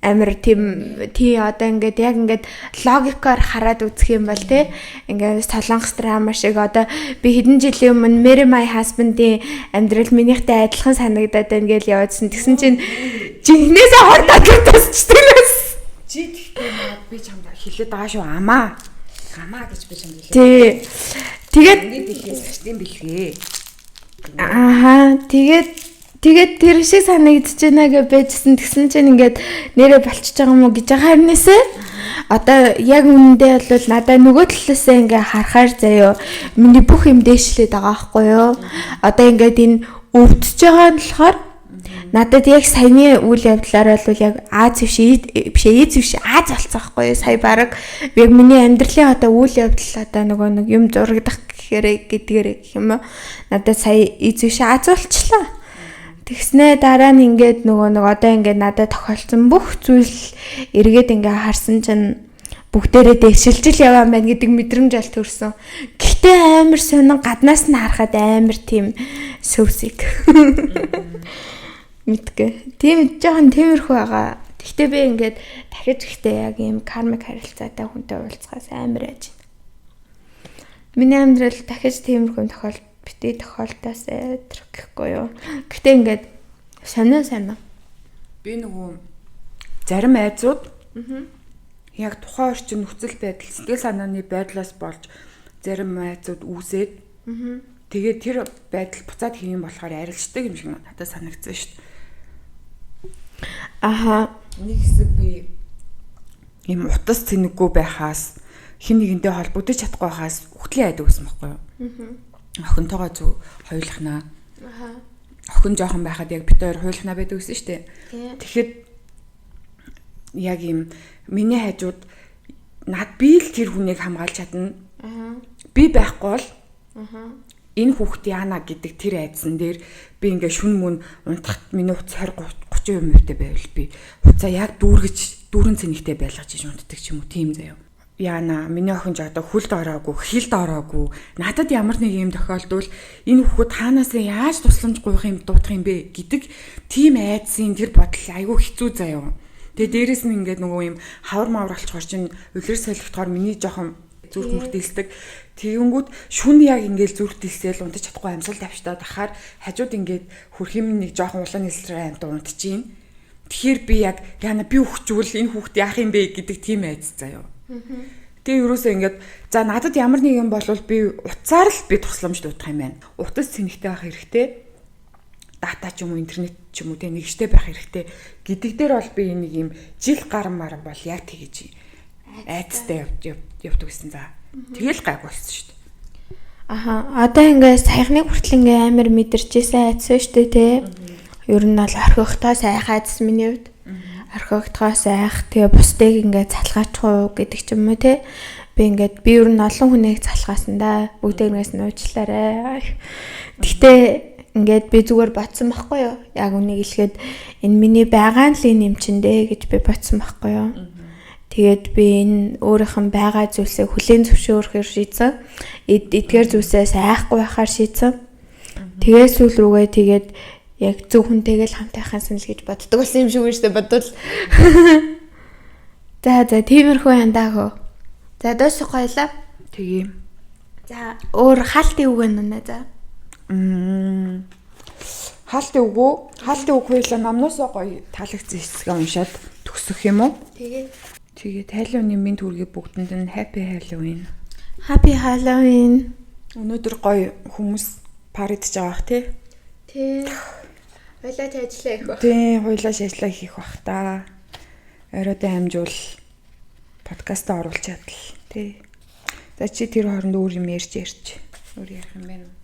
амар тий одоо ингээд яг ингээд логикоор хараад үзэх юм бол те ингээд солонгос драма шиг одоо би хэдэн жилийн өмнө Marry My Husband-ийн амьдрал минийхтэй адилхан санагдаад байна гэж явуулсан. Тэгсэн чинь жинхнээсээ хордоод тасчихсан. Чи тэгтээ би чамд хэлээд байгаа шүү амаа гэж би чамд хэлээ. Тий. Тэгээд ингээд ихээс гэртийн бэлгээ. Тэгээд тэр шиг санагдаж байна гэж байжсэн. Тэгсэн чинь ингээд нэрээ болчихж байгаа юм уу гэж байгаа хэрнээсээ одоо яг үнэндээ бол надаа нөгөө талаасаа ингээ харахаар заяо миний бүх юм дээшлээд байгаа байхгүй юу. Одоо ингээд энэ өвдөж байгаа нь болохоор надад яг саяны үйл явдлаар бол яг Аз биш Аз болцсон байхгүй юу. Сая баг яг миний амьдралын одоо үйл явдал одоо нөгөө нэг юм зурагдах гэдгээр гэх юм уу. Надад сая Аз биш Аз болчлаа. Тэгснээ дараа нь ингээд нөгөө нэг одоо ингээд надад тохиолдсон бүх зүйл эргээд ингээ харсан чинь бүгдээрээ дэвшилж л яваа байна гэдэг мэдрэмж аль төрсөн. Гэхдээ амар сонин гаднаас нь харахад амар тийм сөвсэг. Мэдгүй. Тийм жоохон тиймэрхүү байгаа. Гэхдээ би ингээд дахиж ихтэй яг ийм кармик харилцаатай хүнтэй уулзахаас амар айж байна. Миний амьдрал дахиж тиймэрхүү тохиолдоос гэхгүй юу. Гэхдээ ингээд сонио. Би нөгөө зарим айзууд яг тухайн орчин нөхцөл байдал сэтгэл санааны байдлаас болж зарим айзууд үүсээд тэгээд тэр байдал буцаад хийм болохоор арилждаг юм шиг надад санагдсан шүү дээ. Нэг хэсэг би юм утас цэнэггүй байхаас хин нэгэндээ холбогдож чадахгүй байхаас үхтлийн айд өгсөн байхгүй юу? Охинтойгоо зүг хойлохнаа. Охин жоохон байхад яг бид хоёр хойлохнаа байдаг гэсэн шүү дээ. Тэгэхэд яг юм миний хажууд би л тэр хүнийг хамгаалж чадна. Би байхгүй бол энэ хүүхд яана гэдэг тэр айдсан дээр би ингээ шүн мөн унтахт миний хувц 20-30% байвал би хуцаа яг дүүрэн цэнэгтэй байлгаж иж унтдаг ч юм уу тийм заяа. Яана миний охин ч одоо хөлд ороогүй, хилд ороогүй. Надад ямар нэг юм тохиолдвол энэ хүүхэд хаанаас яаж тусламж гуйх юм дуудах юм бэ гэдэг тийм айдсын тэр бодол айгүй хэцүү заяа. Тэгээ дээрэс нь ингээд нөгөө юм хавар мавар алчгаар чинь үлэр солигдохоор миний жоохон зүрх мөрдөлдөг. Тэгэнгүүт шүн яг ингээд зүрх дэлсээл унтаж чадахгүй амьсгал тавьчтаад ахаар хажууд ингээд хөрх юм нэг жоохон улаан нэлсрээ амт унтчихин. Тэгэхээр би яг яана би өгчүүл энэ хүүхд яах юм бэ гэдэг тийм айц заяа. Тэгээ юусоо ингээд за надад ямар нэг юм болвол би утсаар л би тусламж дуудах юм байна. Утас цэнэгтэй байх хэрэгтэй. Дата ч юм уу интернет ч юм уу тэ нэгжтэй байх хэрэгтэй гэдэг дээр бол би нэг юм жил гарan маран бол яг тэгэж айцтай явдаг гэсэн за. Тэгэл гайг болсон шүү дээ. Аха одоо ингээд саяхныг хүртэл ингээд амар мэдэрчээсэн айцсан шүү дээ те. Ер нь бол орхихтоо сайхан айцсан миний хувьд. Орхихтоо сайх тэгээ бусдыг ингээд залгаачих гэдэг ч юм уу те. Би ер нь олон хүнийг залгаасан да. Бүгдээрээс нь уучлаарай. Гэхдээ ингээд би зүгээр бодсон байхгүй юу? Яг үнийг хэлэхэд энэ миний байгаа л энэ юм чин дээ гэж би бодсон байхгүй юу? Тэгээд би энэ өөрийнх нь байгаа зүйлсээ хүлээн зөвшөөрөхөөр шийдсэн. Эдгээр зүйлсээс айхгүй байхаар шийдсэн. Тэгээд сүүл рүүгээ тэгээд яг зөв хүнтэйгээ л хамт байхаас нь л гэж боддог болсон юм шиг үүштэй бодвол. За тиймэрхүү яндаа хөө. За дөөс гоёлаа. Тэгээ. За өөр хаалтын үг байна за. Хаалтын үг хоёлаа номноосоо гоё таалагдсан хэсгээ уншаад төгсөх юм уу? Тэгээд Halloween минь төргийг бүгдэнд нь Happy Halloween. Happy Halloween. Өнөөдөр гоё хүмүүс паридж байгаа бах тий. Тий. Хойлоо ажиллаа их баг. Тий, хойлоо ажиллаа хийх бах та. Оройдоо амжуул подкаст оруулах чадал тий. За чи тэр хооронд өөр юм ярьж. Өөр ярих юм байна уу?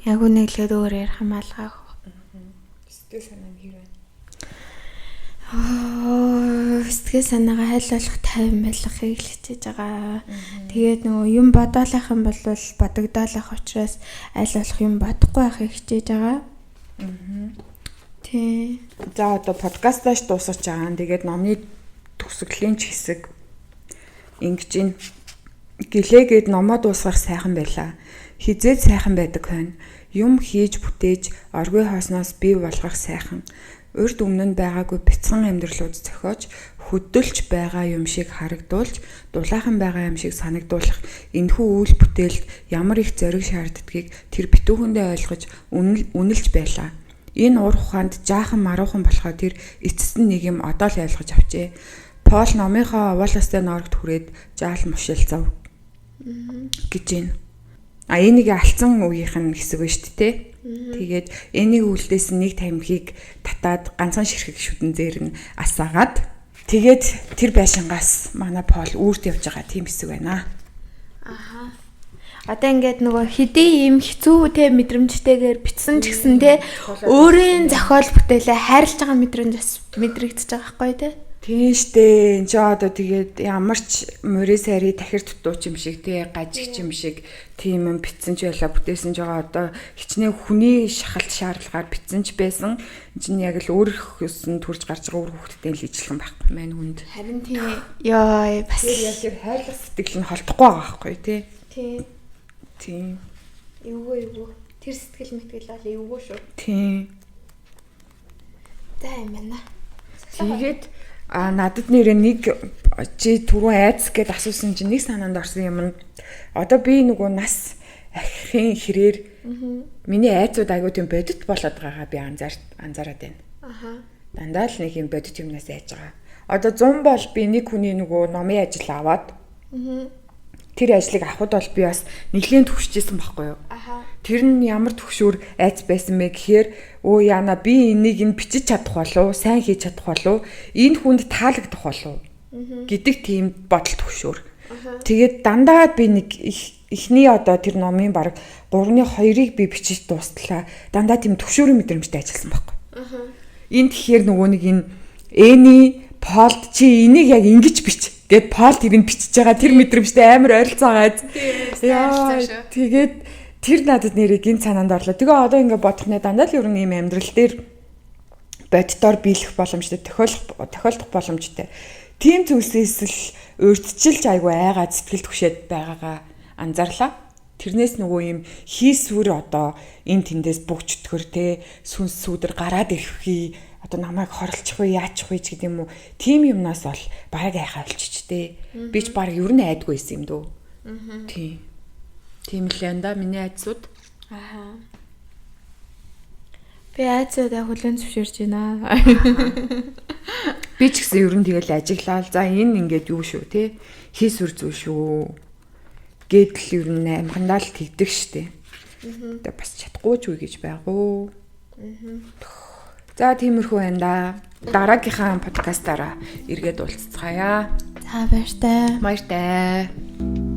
Яг үнэглээд өөр ярих юм алгаах. Сэтгэл санаа нь хэрэг. Сэтгэл санаагаа хайлуулах тайван байлгахыг л хичээж байгаа. Тэгээд нөгөө юм бодоолах юм бол бодогдоолах учраас аль болох юм бодохгүй байхыг хичээж байгаа. Тий. За одоо подкастааш дуусгаж байгаа. Тэгээд номны төгсгөлийн ч хэсэг ингэж ин гэлээгээд номоо дуусгах сайхан байлаа. Хизээд сайхан байдаг байна. Юм хийж бүтээж оргүй хоосноос бий болгох сайхан. Урд өмнө нь байгаагүй бяцхан амьдралууд зохиож хөдөлж байгаа юм шиг харагдуулж дулаахан байгаа юм шиг санагдуулах энэхүү үйл бүтээлд ямар их зориг шаарддгийг тэр битүүхэндээ ойлгож үнэлж байлаа. Энэ ур ухаанд жаахан маруухан болохоо тэр эцэст нь нэг юм одоо л ойлгож авчээ. Пол номынхоо овоолостой ноорогт хүрээд жаал мушилцав гэж байна. Энийг алдсан үеийнх нь хэсэг байна шүү дээ. Тэгээд энийг үлдээс нэг тамхиг татаад ганцхан ширхэг шүдэн зээр нь асаагаад тэгээд тэр байшингаас манай Пол үүрт явж байгаа тийм хэсэг байна. Аха. Одоо ингээд нөгөө хэдий юм хэцүү те мэдрэмжтэйгээр бичсэн ч гэсэн те өөрийн зохиол бүтээлээ хайрлаж байгаа мэдрэмж бас мэдрэгдэж байгаа байхгүй те. Тийм штэ. Энд ч одоо тэгээд ямар ч морей сайрыг тахир дутууч юм шиг тий гажигч юм шиг тийм юм битсэн ч байлаа бүтээсэн ч байгаа одоо хичнээн хүний шахалт шаардлагаар битсэн ч байсан. Энд чинь яг л өөрөөс нь төрж гарч байгаа үр хөвгттэй л ижилхэн байхгүй маань хүнд. Харин тийм ёо бас яг тэр хайрлах сэтгэл нь холдохгүй байгаа байхгүй тий. Тийм. Эвгүй. Тэр сэтгэл мэтгэл бол эвгүй шүү. Тийм. За юм байна. Тэгээд надад нэрээ нэг чи түрүү айц гэд асуусан чинь нэг санаанд орсон юм нь одоо би нөгөө нас ахихын хэрээр миний айцууд аягүй тийм бодит болоод байгаагаа би анзаараад байна. Аха. Дандаа л нэг юм бодит юмнаас айж байгаа. Одоо 100 бол би нэг хүний нөгөө номын ажил аваад тэр ажлыг авахд бол би бас нэглэн төвшижсэн байхгүй юу? Аха. Тэр нь ямар төвшөр айц байсан бэ гэхээр өө яана би энийг бичиж чадах болов, сайн хийж чадах болов, энэ хүнд таалагдах болов гэдэг тийм бодол төвшөр. Тэгээд дандаа би нэг эхний одоо тэр номын баг 3-2-ыг би бичиж дуустлаа. Дандаа тийм төвшөрийн мэдрэмжтэй ажилласан байхгүй. Аха. Энд тэгэхээр нөгөө нэг энэ Эни Полд чи энийг яг ингэж бич гэд Пол тэрийг бичиж байгаа тэр мэдрэмжтэй амар ойролцоо байгаа. Тэгээд Тэр надад нэрийг гин санаанд орлоо. Тэгээ одоо ингээд бодох нэ дандаа л ер нь ийм амьдрал дээр боддоор биелэх боломжтой, тохиолдох боломжтой. Тийм зүйлсээс л урьдчилж айгүй айгаа сэтгэл түшээд байгаагаа анзаарлаа. Тэрнээс нөгөө юм хийсвэр одоо эн тэндээс бүгчтгөр те сүнс сүудэр гараад ирэхий одоо намайг хорлчих уу яачих вэ гэдэг юм уу. Тийм юмнаас бол бараг айхаа болчихжтэй. Би ч бараг ер нь айдгүй байсан юм дөө. Тийм. Тийм л энэ да миний айдсууд. Аха. Би айцуудаа хүлэн зөвшөөрч байна. Би ч гэсэн ер нь тэгэл ажиглаа. За энэ ингээд юу шүү те. Хийсвэр зүү шүү. Гэдэл ер нь амгандаа л тэгдэг штэ. Тэгээ бас чадахгүй ч үе гэж байгуу. За тиймэрхүү байна да. Дараагийнхаа подкастаараа эргээд уулзцгаая. За баяртай. Баяртай.